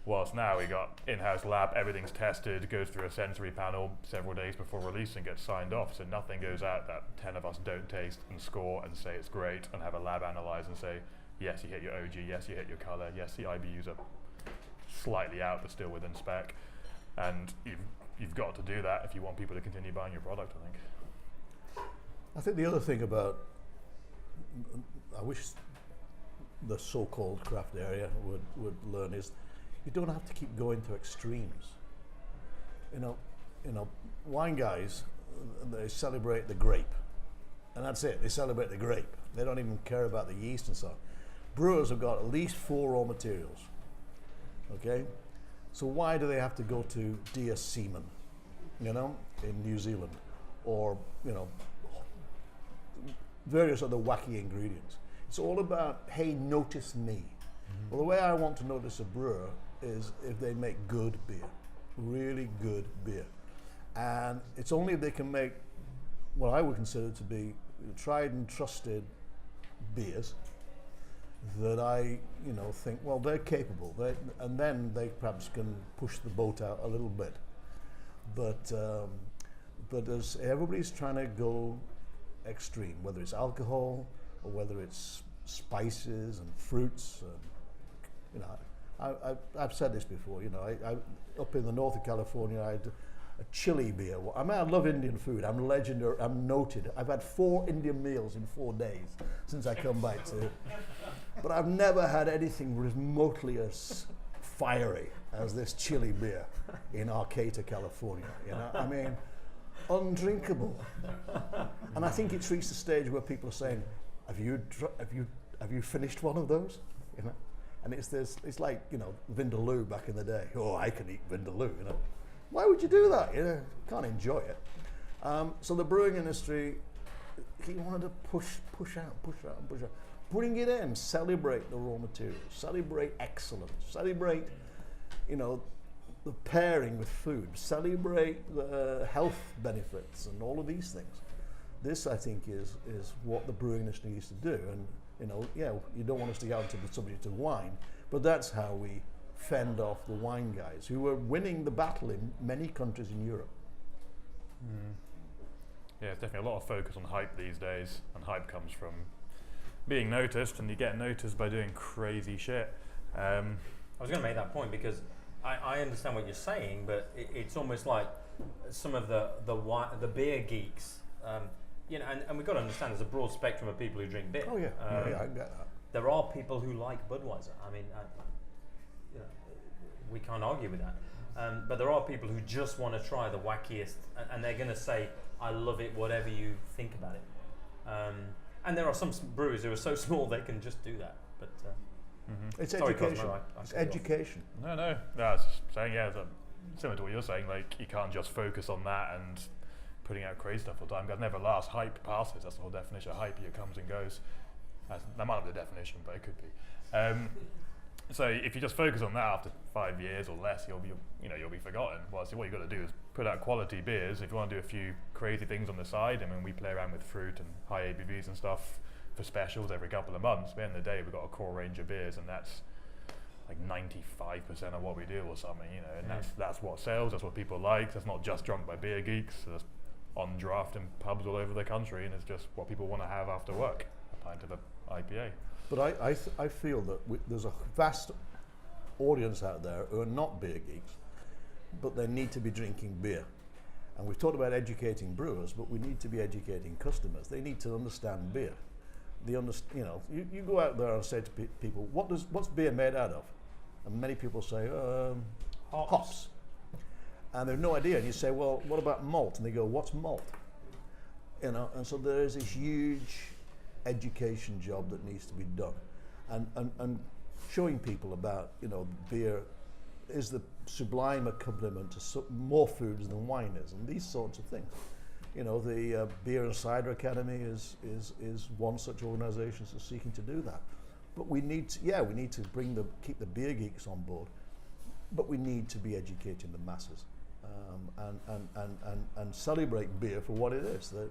Whilst now we got in-house lab, everything's tested, goes through a sensory panel several days before release and gets signed off, so nothing goes out that 10 of us don't taste and score and say it's great, and have a lab analyze and say, yes, you hit your OG, yes, you hit your colour, yes, the IBUs are slightly out but still within spec. And you've got to do that if you want people to continue buying your product, I think. I think the other thing about, I wish the so-called craft area would learn is you don't have to keep going to extremes. You know, wine guys, they celebrate the grape, and that's it. They celebrate the grape. They don't even care about the yeast and so on. Brewers have got at least 4 raw materials. Okay, so why do they have to go to deer semen, you know, in New Zealand, or you know, various other wacky ingredients? It's all about, hey, notice me. Well, the way I want to notice a brewer is if they make good beer, really good beer. And it's only if they can make what I would consider to be tried and trusted beers that I, you know, think, well, they're capable. And then they perhaps can push the boat out a little bit. But as everybody's trying to go extreme, whether it's alcohol or whether it's spices and fruits, you know, I've said this before. You know, I up in the north of California, I had a chili beer. I mean, I love Indian food. I'm legendary. I'm noted. I've had 4 Indian meals in 4 days since I come back to. But I've never had anything remotely as fiery as this chili beer in Arcata, California. You know, I mean, undrinkable. And I think it's reached the stage where people are saying, "Have you finished one of those?" You know, and it's like, you know, Vindaloo back in the day. Oh, I can eat Vindaloo. You know, why would you do that? You know, can't enjoy it. So the brewing industry, he wanted to push out. Bring it in, celebrate the raw materials, celebrate excellence, celebrate, you know, the pairing with food, celebrate the health benefits and all of these things. This, I think, is what the brewing industry needs to do. And, you know, yeah, you don't want us to get onto the subject of wine, but that's how we fend off the wine guys who are winning the battle in many countries in Europe. Yeah, there's definitely a lot of focus on hype these days, and hype comes from being noticed, and you get noticed by doing crazy shit. I was going to make that point because I understand what you're saying, but it's almost like some of the beer geeks, you know, and we've got to understand there's a broad spectrum of people who drink beer. Oh yeah, yeah, I get that. There are people who like Budweiser. I mean, you know, we can't argue with that. But there are people who just want to try the wackiest, and they're going to say, "I love it, whatever you think about it." And there are some brewers who are so small they can just do that. But It's sorry, education. Cosmo, It's education. No, I was just saying, yeah, similar to what you're saying, like, you can't just focus on that and putting out crazy stuff all the time. That never lasts. Hype passes. That's the whole definition of hype. It comes and goes. That might not be the definition, but it could be. So if you just focus on that after 5 years or less, you'll be forgotten. Well, so what you've got to do is put out quality beers. If you want to do a few crazy things on the side, I mean, we play around with fruit and high ABVs and stuff for specials every couple of months. But at the end of the day, we've got a core range of beers, and that's like 95% of what we do or something, you know. And that's what sells. That's what people like. That's not just drunk by beer geeks. That's on draft in pubs all over the country, and it's just what people want to have after work. A pint of an IPA. But I feel that there's a vast audience out there who are not beer geeks, but they need to be drinking beer. And we've talked about educating brewers, but we need to be educating customers. They need to understand beer. You know, you go out there and say to people, what's beer made out of? And many people say, hops. And they have no idea. And you say, well, what about malt? And they go, what's malt? You know, and so there is this huge education job that needs to be done, and showing people about, you know, beer is the sublime accompaniment to more foods than wine is, and these sorts of things. You know, the Beer and Cider Academy is one such organisation that's seeking to do that. But we need to keep the beer geeks on board, but we need to be educating the masses, and celebrate beer for what it is, the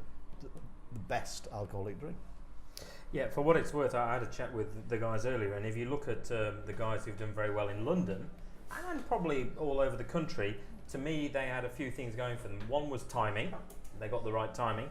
best alcoholic drink. Yeah, for what it's worth, I had a chat with the guys earlier, and if you look at the guys who've done very well in London, and probably all over the country, to me they had a few things going for them. One was timing, they got the right timing.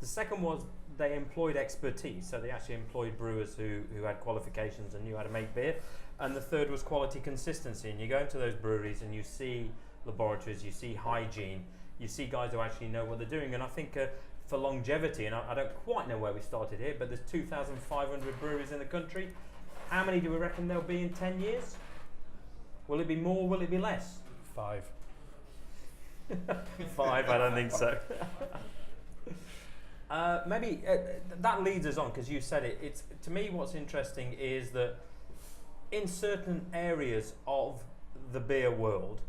The second was they employed expertise, so they actually employed brewers who had qualifications and knew how to make beer. and the third was quality consistency. And you go into those breweries and you see laboratories, you see hygiene, you see guys who actually know what they're doing. And I think for longevity, and I don't quite know where we started here, but there's 2,500 breweries in the country. How many do we reckon there'll be in 10 years? Will it be more? Will it be less? 5. 5, I don't think so. Maybe that leads us on, because you said it. It's, to me, what's interesting is that in certain areas of the beer world,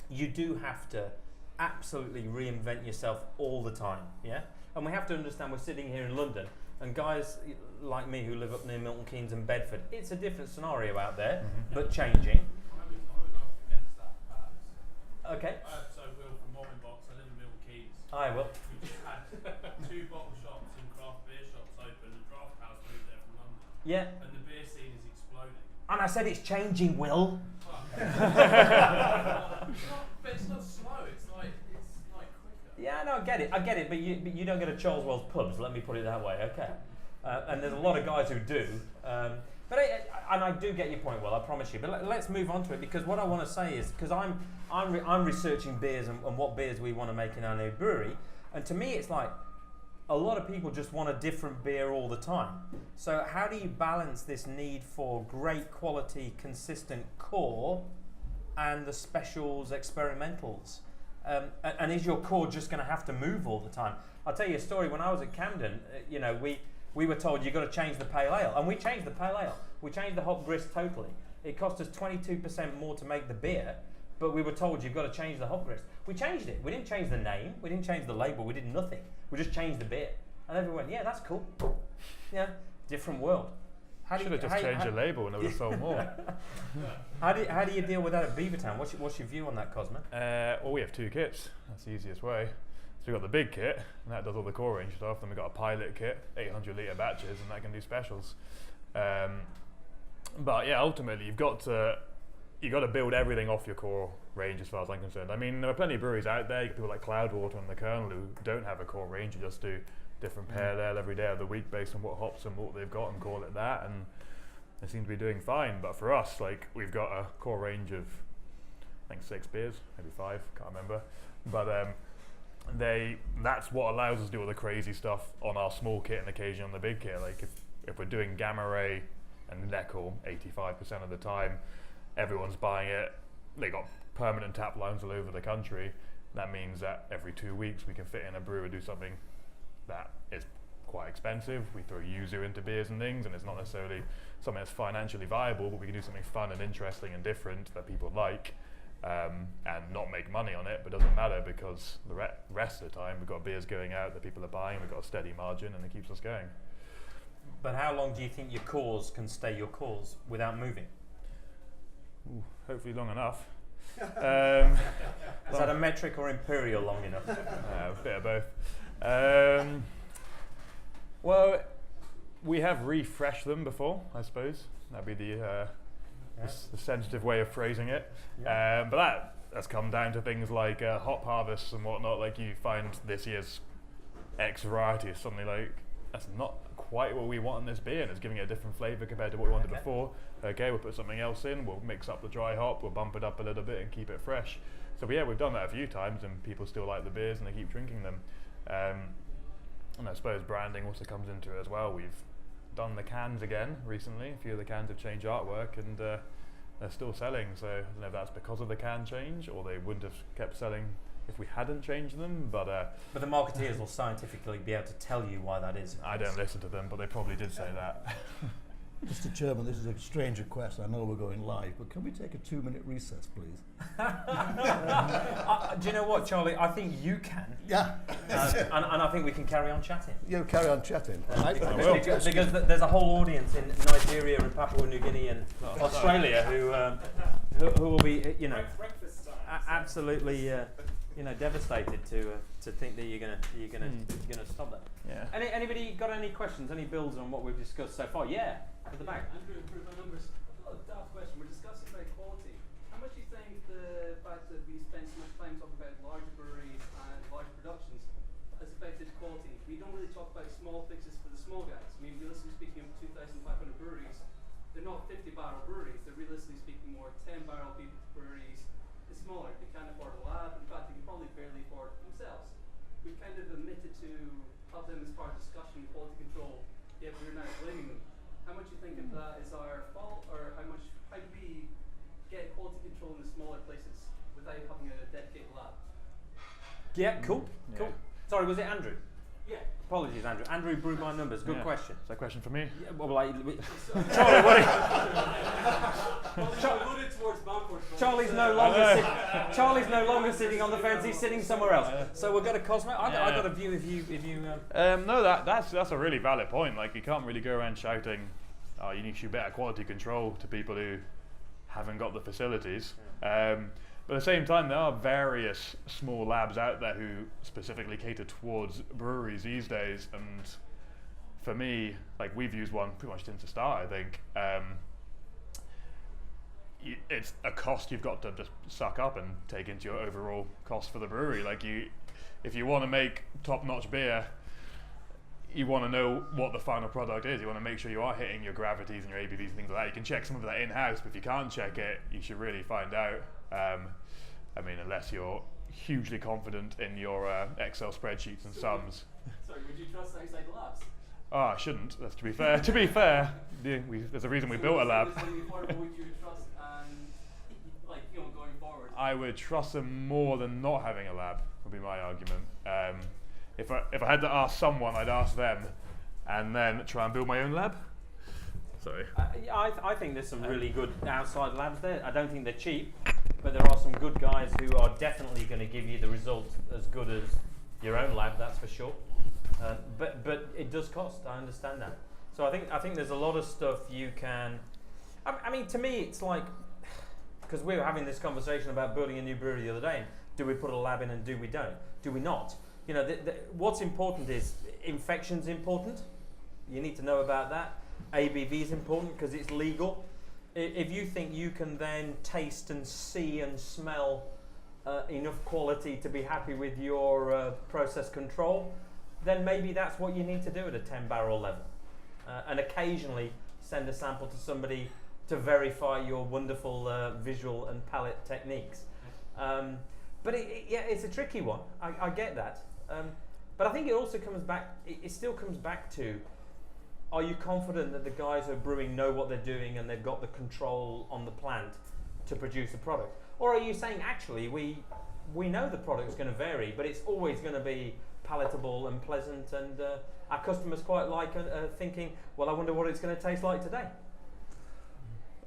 you do have to absolutely reinvent yourself all the time, yeah? And we have to understand we're sitting here in London, and guys like me who live up near Milton Keynes and Bedford, it's a different scenario out there, but changing. I would argue against that, perhaps. Okay. So Will from Morning Box, I live in Milton Keynes. I will. We just had 2 bottle shops and craft beer shops open, and Draft House moved there from London. Yeah. And the beer scene is exploding. And I said it's changing, Will. But it's not slow, it's like quicker. Yeah, no, I get it, but you don't go to Charles Wells pubs, let me put it that way, okay. And there's a lot of guys who do. But I do get your point, Will, I promise you. But let's move on to it, because what I want to say is, because I'm researching beers and what beers we want to make in our new brewery, and to me it's like a lot of people just want a different beer all the time. So how do you balance this need for great quality, consistent core and the specials, experimentals? And is your core just going to have to move all the time? I'll tell you a story. When I was at Camden, we were told you've got to change the pale ale, and we changed the pale ale. We changed the hop grist totally. It cost us 22% more to make the beer, but we were told you've got to change the hop grist. We changed it. We didn't change the name. We didn't change the label. We did nothing. We just changed the beer. And everyone went, yeah, that's cool. Yeah, different world. Should have just changed your label and it would have sold more. How do you deal with that at Beavertown? What's your view on that, Cosmo? Well, we have 2 kits. That's the easiest way. So we've got the big kit, and that does all the core range stuff. Then we've got a pilot kit, 800 litre batches, and that can do specials. But yeah, ultimately, you've got to build everything off your core range, as far as I'm concerned. I mean, there are plenty of breweries out there, people like Cloudwater and the Colonel, who don't have a core range and just do different pale ale every day of the week based on what hops and what they've got and call it that, and they seem to be doing fine. But for us, like, we've got a core range of I think 6 beers, maybe 5, can't remember, but that's what allows us to do all the crazy stuff on our small kit and occasionally on the big kit. Like if we're doing Gamma Ray and Neckel 85% of the time, everyone's buying it, they got permanent tap lines all over the country. That means that every 2 weeks we can fit in a brewer, do something that is quite expensive. We throw user into beers and things, and it's not necessarily something that's financially viable, but we can do something fun and interesting and different that people like, and not make money on it, but it doesn't matter because the rest of the time we've got beers going out that people are buying, we've got a steady margin, and it keeps us going. But how long do you think your cores can stay your cores without moving? Ooh, hopefully long enough. Is that a metric or imperial long enough? A bit of both. Well, we have refreshed them before, I suppose. That'd be the sensitive way of phrasing it. Yeah. But that has come down to things like hop harvests and whatnot. Like, you find this year's X variety is suddenly like, that's not quite what we want in this beer, and it's giving it a different flavour compared to what we wanted before. Okay, we'll put something else in, we'll mix up the dry hop, we'll bump it up a little bit and keep it fresh. So yeah, we've done that a few times, and people still like the beers and they keep drinking them. And I suppose branding also comes into it as well. We've done the cans again recently. A few of the cans have changed artwork, and they're still selling. So I don't know if that's because of the can change, or they wouldn't have kept selling if we hadn't changed them. But the marketeers will scientifically be able to tell you why that is. I don't listen to them, but they probably did say that. Mr. Chairman, this is a strange request. I know we're going live, but can we take a 2-minute recess, please? Do you know what, Charlie? I think you can. Yeah. And I think we can carry on chatting. You carry on chatting. Because there's a whole audience in Nigeria and Papua New Guinea and Australia who will be, absolutely, devastated to think that you're gonna stop that. Yeah. Anybody got any questions? Any builds on what we've discussed so far? Yeah, at the back. Andrew, improve my numbers. A daft question. We're discussing about quality. How much do you think the fact that we spend so much time talking about large breweries and large productions has affected quality? We don't really talk about small fixes for the small guys. I mean, we listen to speaking of 2,500 breweries. they're not 50-barrel breweries. They're realistically speaking more 10-barrel breweries. It's smaller. They can't afford a lab. In fact, they can probably barely afford it themselves. We've kind of admitted to have them as part of discussion, quality control. Yet we're now blaming them. How much do you think of that is our fault, or how do we get quality control in the smaller places without having a dedicated lab? Yeah, cool. Sorry, was it Andrew? Yeah. Apologies, Andrew. Andrew brewed my numbers. Good question. Is that a question for me? Yeah, well, Charlie, what? Alluded towards Bamforth. Charlie's no longer sitting on the fence. He's sitting somewhere else. So we'll go to Cosmo. I got a view. If you. No, that's a really valid point. Like, you can't really go around shouting, "Oh, you need to do better quality control" to people who haven't got the facilities. But at the same time, there are various small labs out there who specifically cater towards breweries these days. And for me, like, we've used one pretty much since the start, I think. It's a cost you've got to just suck up and take into your overall cost for the brewery. Like, if you want to make top-notch beer, you want to know what the final product is. You want to make sure you are hitting your gravities and your ABVs and things like that. You can check some of that in-house, but if you can't check it, you should really find out. I mean, unless you're hugely confident in your Excel spreadsheets and sums. Sorry, would you trust outside the labs? Oh, I shouldn't. That's to be fair. To be fair, there's a reason we built a lab. Would you trust going forward? I would trust them more than not having a lab, would be my argument. If I had to ask someone, I'd ask them, and then try and build my own lab. Sorry. I think there's some really good outside labs there. I don't think they're cheap, but there are some good guys who are definitely going to give you the result as good as your own lab. That's for sure. But it does cost. I understand that. So I think there's a lot of stuff you can. I mean, to me, it's like, because we were having this conversation about building a new brewery the other day. Do we put a lab in and do we not? You know, what's important is infection's important. You need to know about that. ABV is important because it's legal. If you think you can then taste and see and smell enough quality to be happy with your process control, then maybe that's what you need to do at a 10-barrel level. And occasionally send a sample to somebody to verify your wonderful visual and palate techniques. But it's a tricky one. I get that. But I think it also comes back, it still comes back to, are you confident that the guys who are brewing know what they're doing and they've got the control on the plant to produce a product? Or are you saying, actually, we know the product's going to vary, but it's always going to be palatable and pleasant, and our customers quite like thinking, well, I wonder what it's going to taste like today.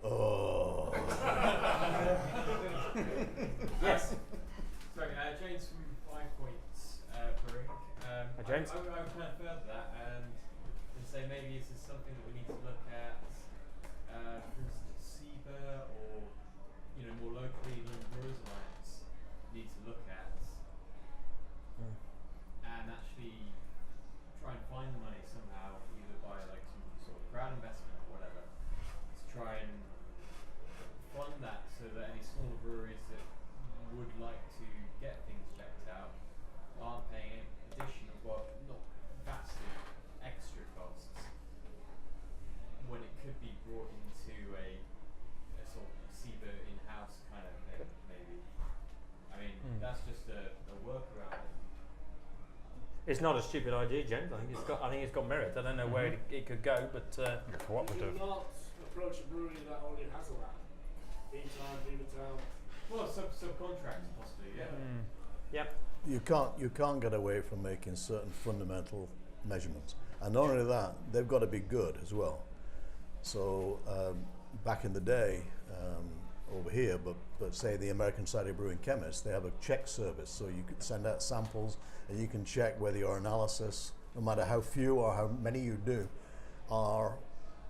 Oh. Yes. Sorry, James from 5 Points Brewing. James. I would kind of further that and say maybe this is something that we need to look at, for instance, SIBA or more locally, London Brewers Alliance need to look at and actually try and find the money somehow, either by like some sort of crowd investment or whatever, to try and fund that so that any smaller breweries that would like to get things checked out aren't paying additional, well, not vastly extra costs when it could be brought into a sort of SIBA in-house kind of thing, maybe. I mean, that's just a workaround. It's not a stupid idea, James. I think it's got merit. I don't know where it could go, but cooperative. Do not approach a brewery that already has a lab. Beavertown. Well, subcontracts possibly, yeah. Yep. You can't get away from making certain fundamental measurements, and not only that, they've got to be good as well. So back in the day, over here, but say the American Society of Brewing Chemists, they have a check service, so you can send out samples and you can check whether your analysis, no matter how few or how many you do, are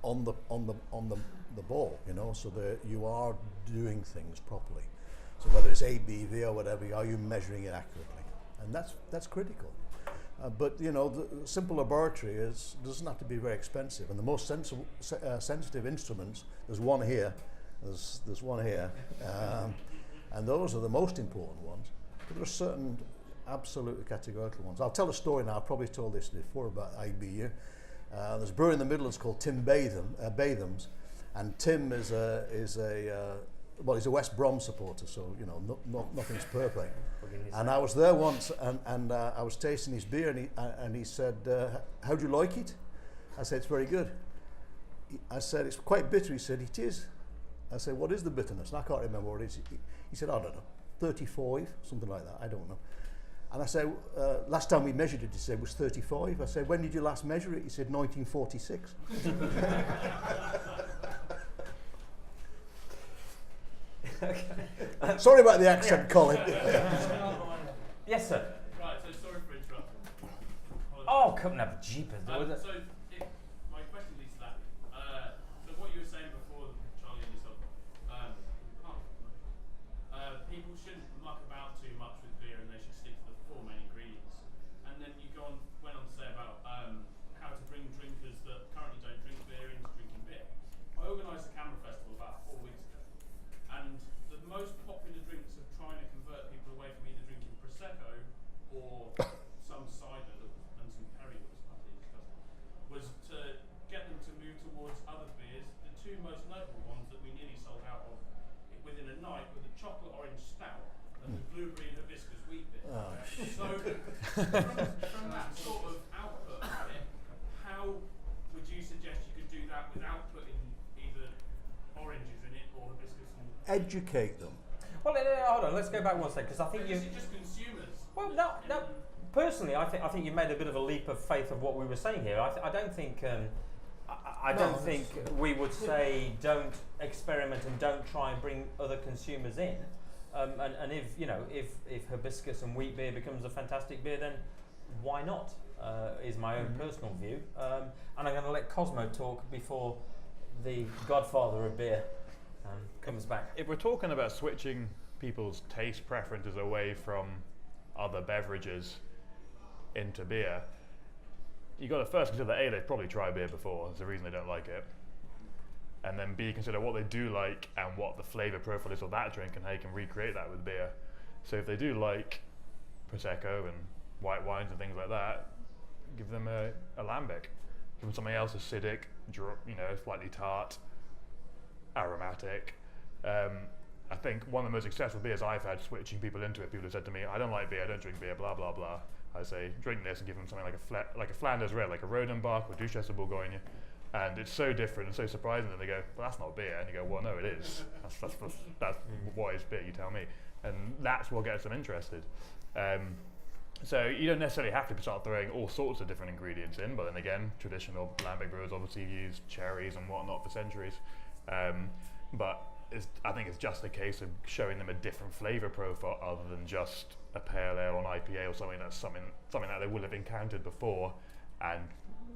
on the ball, so that you are doing things properly. So whether it's ABV or whatever, are you measuring it accurately? And that's critical. But the simple laboratory doesn't have to be very expensive. And the most sensitive instruments, there's one here, there's one here, and those are the most important ones. But there are certain absolutely categorical ones. I'll tell a story now. I've probably told this before about IBU. There's a brewery in the Midlands called Tim Batham's, And Tim is a well, he's a West Brom supporter, so you know nothing's perfect. And I was there once, and I was tasting his beer, and he said, "How do you like it?" I said, "It's very good." I said, "It's quite bitter." He said, "It is." I said, "What is the bitterness?" And I can't remember what it is. He said, "I don't know, 35, something like that. I don't know." And I said, "Last time we measured it," he said, "was 35." I said, "When did you last measure it?" He said, 1946. Sorry about the accent, Colin. Yes, sir. Right, so sorry for interrupting. Oh, come on, jeepers. My question leads to that. So what you were saying before, Charlie and yourself, people shouldn't muck about too much with beer and they should stick to the 4 main ingredients. And then you went on to say about how to bring drinkers that currently don't drink beer into drinking beer. I organised a Camera Festival about 4 weeks ago, and the most popular drinks of trying to convert people away from either drinking Prosecco or some cider and some perry was to get them to move towards other beers. The 2 most notable ones that we nearly sold out of within a night were the chocolate orange stout and the blueberry and hibiscus wheat beer. So from that sort of output, how would you suggest you could do that without putting either oranges in it or hibiscus and Educate them. Well, hold on. Let's go back one second, because I think is it just consumers? Well, no. Personally, I think you made a bit of a leap of faith of what we were saying here. I don't think I don't think we would say don't experiment and don't try and bring other consumers in. And if hibiscus and wheat beer becomes a fantastic beer, then why not? Is my own personal view. And I'm going to let Cosmo talk before the godfather of beer comes back. If we're talking about switching people's taste preferences away from other beverages into beer, you got to first consider A, they've probably tried beer before, that's the reason they don't like it, and then B, consider what they do like and what the flavour profile is of that drink and how you can recreate that with beer. So if they do like Prosecco and white wines and things like that, give them a lambic. Give them something else acidic, slightly tart, aromatic. I think one of the most successful beers I've had switching people into it, people have said to me, "I don't like beer, I don't drink beer, blah blah blah." I say, drink this and give them something like a Flanders Red, like a Rodenbach or Duchesse de Bourgogne, and it's so different and so surprising that they go, "Well, that's not beer," and you go, "Well, no, it is. That's what is beer, you tell me," and that's what gets them interested. So you don't necessarily have to start throwing all sorts of different ingredients in, but then again, traditional lambic brewers obviously use cherries and whatnot for centuries. But I think it's just a case of showing them a different flavour profile other than just a pale ale or an IPA or something that they will have encountered before, and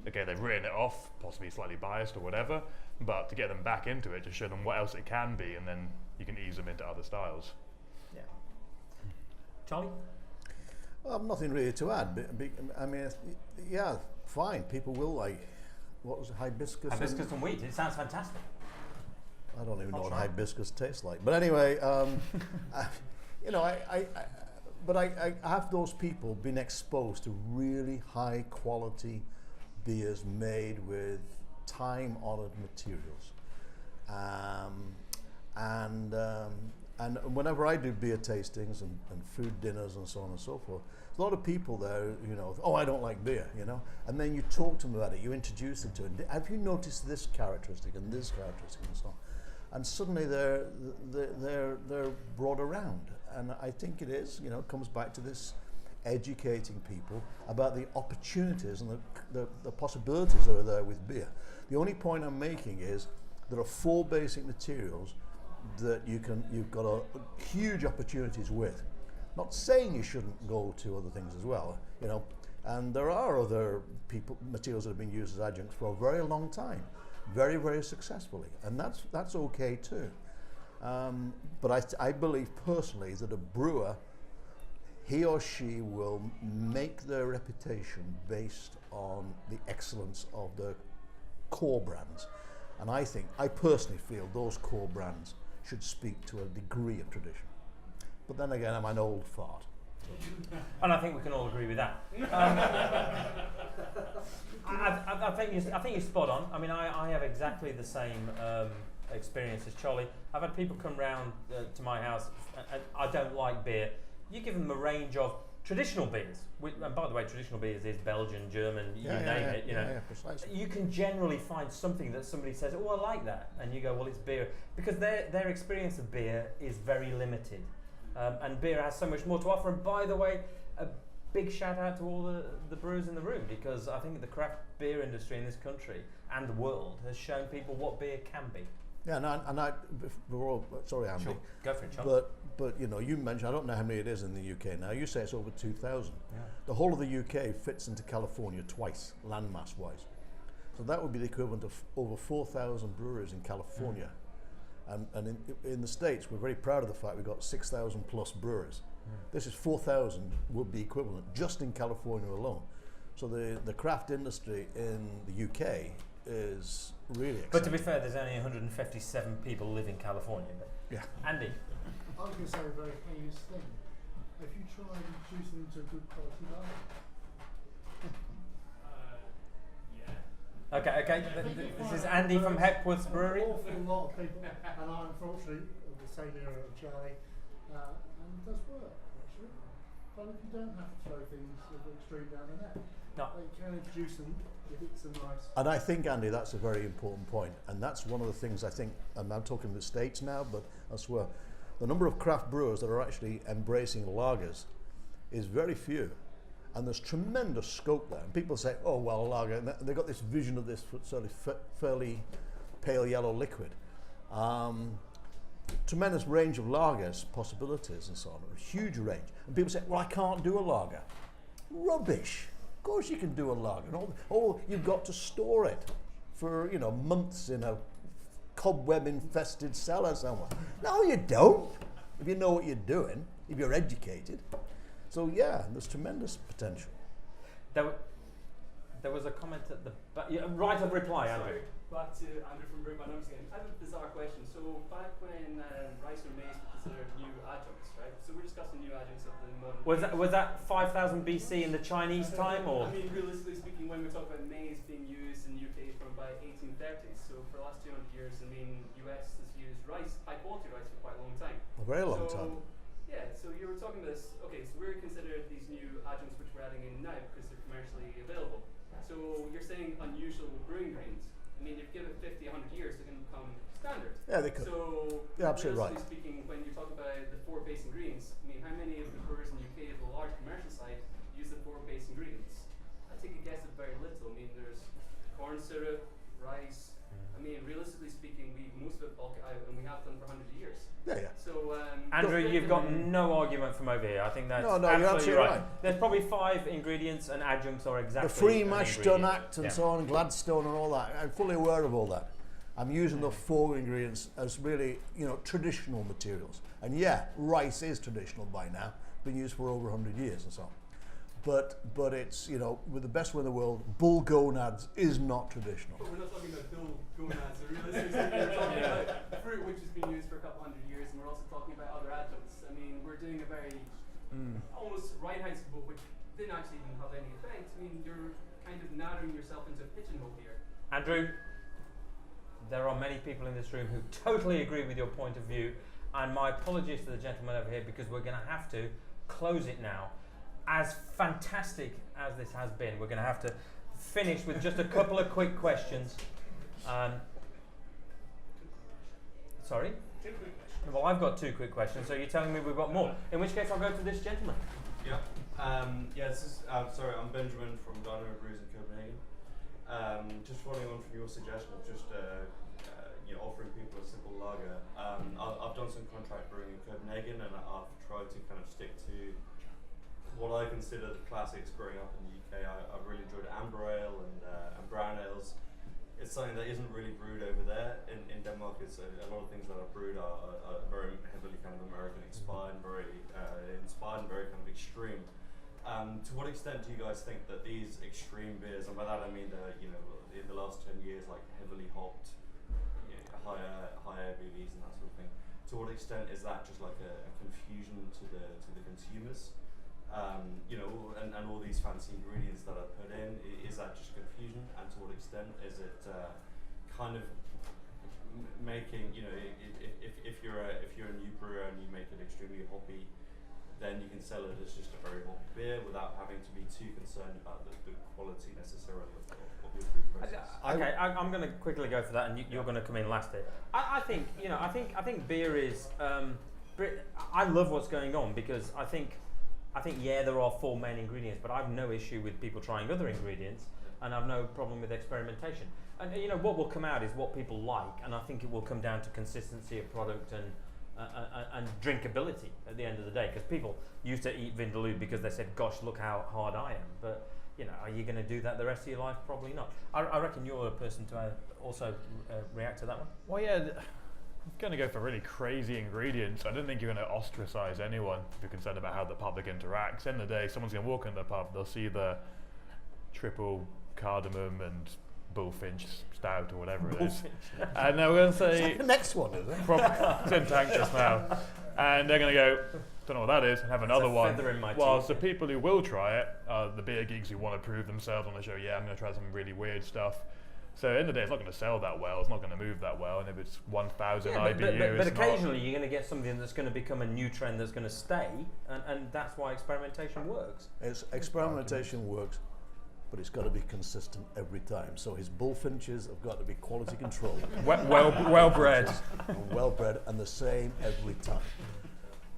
okay, they've written it off, possibly slightly biased or whatever, but to get them back into it, to show them what else it can be, and then you can ease them into other styles. Yeah. Charlie? Well, I've nothing really to add. I mean, yeah, fine. People will like, what was it, hibiscus? Hibiscus and wheat. It sounds fantastic. I don't even know what try. hibiscus tastes like. But anyway, but I have those people been exposed to really high quality beers made with time-honored materials, and whenever I do beer tastings and food dinners and so on and so forth, there's a lot of people there, "Oh, I don't like beer," and then you talk to them about it, you introduce them to it. Have you noticed this characteristic and this characteristic and so on? And suddenly they're brought around, and I think it is, comes back to this educating people about the opportunities and the possibilities that are there with beer. The only point I'm making is there are 4 basic materials that you've got huge opportunities with. Not saying you shouldn't go to other things as well, and there are other materials that have been used as adjuncts for a very long time, very, very successfully, and that's okay too. But I believe personally that a brewer, he or she will make their reputation based on the excellence of the core brands, and I personally feel those core brands should speak to a degree of tradition. But then again, I'm an old fart. And I think we can all agree with that. I think you're spot on. I mean, I have exactly the same experience as Charlie. I've had people come round to my house, and I don't like beer. You give them a range of traditional beers, and by the way, traditional beers is Belgian, German, you name it. You know, precisely. you can generally find something that somebody says, "Oh, I like that," and you go, "Well, it's beer," because their experience of beer is very limited, and beer has so much more to offer. And by the way, a big shout out to all the brewers in the room, because I think the craft beer industry in this country and the world has shown people what beer can be. Yeah, we're all, sorry, Andy. Sure. Go for it, Charlie. But you know, you mentioned, I don't know how many it is in the UK now. You say it's over 2,000. Yeah. The whole of the UK fits into California twice, landmass wise. So that would be the equivalent of over 4,000 breweries in California. And in the States, we're very proud of the fact we've got 6,000 plus breweries. This is 4,000 would be equivalent just in California alone. So the craft industry in the UK is really exciting. But to be fair, there's only 157 people live in California. But Yeah. Andy. I was going to say a very heinous thing. If you try and introduce them to a good quality lager. Yeah. Okay. This is Andy from Hepworth's Brewery. An awful lot of people, and I'm unfortunately of the same era of Charlie, and it does work actually. But if you don't have to throw things of the extreme down the net, No. you can introduce them if it's a nice. And I think, Andy, that's a very important point. And that's one of the things I think, and I'm talking the States now, but I swear, the number of craft brewers that are actually embracing lagers is very few. And there's tremendous scope there. And people say, oh, well, lager, and they've got this vision of this sort of fairly pale yellow liquid. Tremendous range of lagers, possibilities and so on, a huge range. And people say, well, I can't do a lager. Rubbish. Of course you can do a lager. And you've got to store it for, you know, months in a cobweb-infested cellar somewhere. No, you don't. If you know what you're doing, if you're educated. So yeah, there's tremendous potential. There was a comment at the right of reply, Andrew. Sorry, back to Andrew from Brewing. I have a bizarre question. So back when rice or maize were considered new adjuncts, right? So we're discussing new adjuncts at the moment. Was that 5000 BC in the Chinese time, or? I mean, realistically speaking, when we talk about maize being used in the UK from about 1830s, so for the last 200 years, I mean, US has used rice, high quality rice, for quite a long time. A very long time. Yeah, so you were talking about this, okay, so we're considered these new adjuncts which we're adding in now because they're commercially available. So you're saying unusual brewing grains. I mean, if you give it 50, 100 years, they're going to become standard. Yeah, they could. So, you're absolutely right. Speaking, when you talk about the 4 base ingredients, I mean, how many of the brewers in the UK of the large commercial side use the 4 base ingredients? I take a guess at very little. I mean, there's corn syrup, rice. I mean, realistically speaking, most of it bulk it out, and we have done for hundreds of years. Yeah. So, Andrew, you've got no argument from over here. I think that's absolutely right. There's probably 5 ingredients, and adjuncts are exactly the Free Mash Done Act and yeah. so on, and Gladstone and all that. I'm fully aware of all that. I'm using the 4 ingredients as really, you know, traditional materials. And yeah, rice is traditional by now, been used for over 100 years and so on. But it's, you know, with the best will in the world, bull gonads is not traditional. But we're not talking about bull gonads. So realistically, we're talking about fruit which has been used for a couple hundred years, and we're also talking about other adjuncts. I mean, we're doing a very almost Reinheitsgebot, which didn't actually even have any effect. I mean, you're kind of narrowing yourself into a pigeonhole here. Andrew, there are many people in this room who totally agree with your point of view, and my apologies to the gentleman over here, because we're going to have to close it now. As fantastic as this has been, we're going to have to finish with just a couple of quick questions. Sorry? 2 quick questions. Well, I've got 2 quick questions, so you're telling me we've got more. In which case, I'll go to this gentleman. Yeah. This is, sorry, I'm Benjamin from Dynamo Brews in Copenhagen. Just following on from your suggestion of just offering people a simple lager. I've done some contract brewing in Copenhagen, and I've tried to kind of stick to what I consider the classics growing up in the UK. I've really enjoyed amber ale and brown ales. It's something that isn't really brewed over there. In Denmark, it's a lot of things that are brewed are very heavily kind of American inspired, very kind of extreme. To what extent do you guys think that these extreme beers, and by that I mean in the last 10 years, like heavily hopped, higher ABVs and that sort of thing, to what extent is that just like a confusion to the consumers? You know, and all these fancy ingredients that are put in, is that just confusion? And to what extent is it kind of making, you know, if you're a new brewer and you make it extremely hoppy, then you can sell it as just a very hoppy beer without having to be too concerned about the quality necessarily of your brew process. Okay, I'm going to quickly go for that, and you're going to come in last here. I think, you know, I think beer is. I love what's going on because I think yeah, there are 4 main ingredients, but I've no issue with people trying other ingredients, and I've no problem with experimentation. And you know what will come out is what people like, and I think it will come down to consistency of product and drinkability at the end of the day. Because people used to eat Vindaloo because they said, "Gosh, look how hard I am." But you know, are you going to do that the rest of your life? Probably not. I reckon you're a person to also react to that one. Well, yeah. I'm going to go for really crazy ingredients. I don't think you're going to ostracize anyone if you're concerned about how the public interacts. End of the day, someone's going to walk in the pub, they'll see the triple cardamom and bullfinch stout or whatever it is. And they're going to say... the next one, is it? It's in tank just now. And they're going to go, don't know what that is, and have another one. Whilst the people who will try it are the beer geeks who want to prove themselves on the show, yeah, I'm going to try some really weird stuff. So at the end of the day, it's not going to sell that well, it's not going to move that well, and if it's 1,000 IBU, but occasionally you're going to get something that's going to become a new trend that's going to stay, and that's why experimentation works. Experimentation works, but it's got to be consistent every time. So his bullfinches have got to be quality control. well bred. Well bred, and the same every time.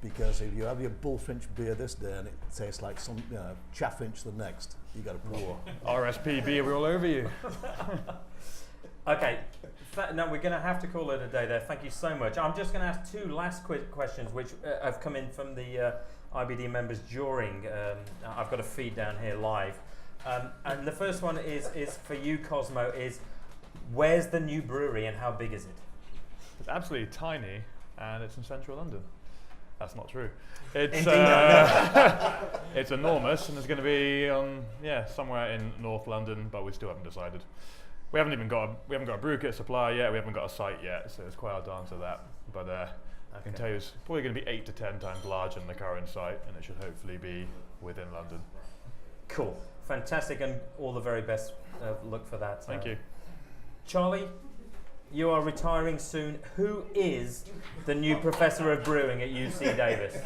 Because if you have your bullfinch beer this day and it tastes like some chaffinch the next, you got to pour. RSP beer all over you. Okay, no, we're going to have to call it a day there. Thank you so much. I'm just going to ask 2 last quick questions which have come in from the IBD members during. I've got a feed down here live. And the first one is for you, Cosmo, is where's the new brewery and how big is it? It's absolutely tiny, and it's in central London. That's not true. It's it's enormous, and it's going to be somewhere in North London, but we still haven't decided. We haven't got a brew kit supplier yet. We haven't got a site yet, so it's quite hard to answer that. But I can tell you it's probably going to be 8 to 10 times larger than the current site, and it should hopefully be within London. Cool, fantastic, and all the very best luck for that. Thank you, Charlie. You are retiring soon. Who is the new professor of brewing at UC Davis?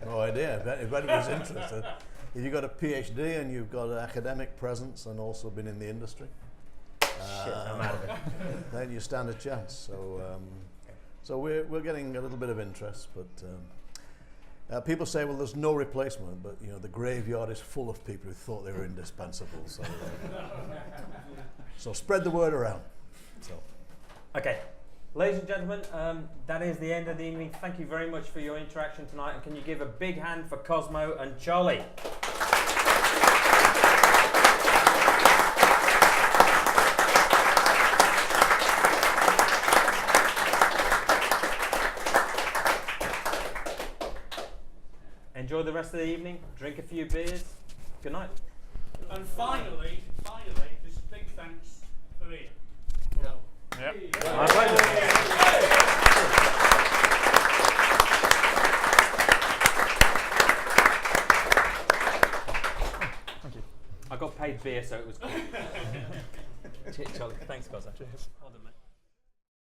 No idea. If anybody's interested, if you've got a PhD and you've got an academic presence and also been in the industry, I'm out of it. then you stand a chance. So we're getting a little bit of interest, but people say, well, there's no replacement, but you know the graveyard is full of people who thought they were indispensable. So spread the word around. So. Okay, ladies and gentlemen, that is the end of the evening. Thank you very much for your interaction tonight, and can you give a big hand for Cosmo and Charlie? Enjoy the rest of the evening, drink a few beers. Good night. And finally, just a big thanks for Ian. Yep. My pleasure. Thank you. I got paid beer, so it was cool. Cheers, Charlie. Thanks, Cosmo. Cheers.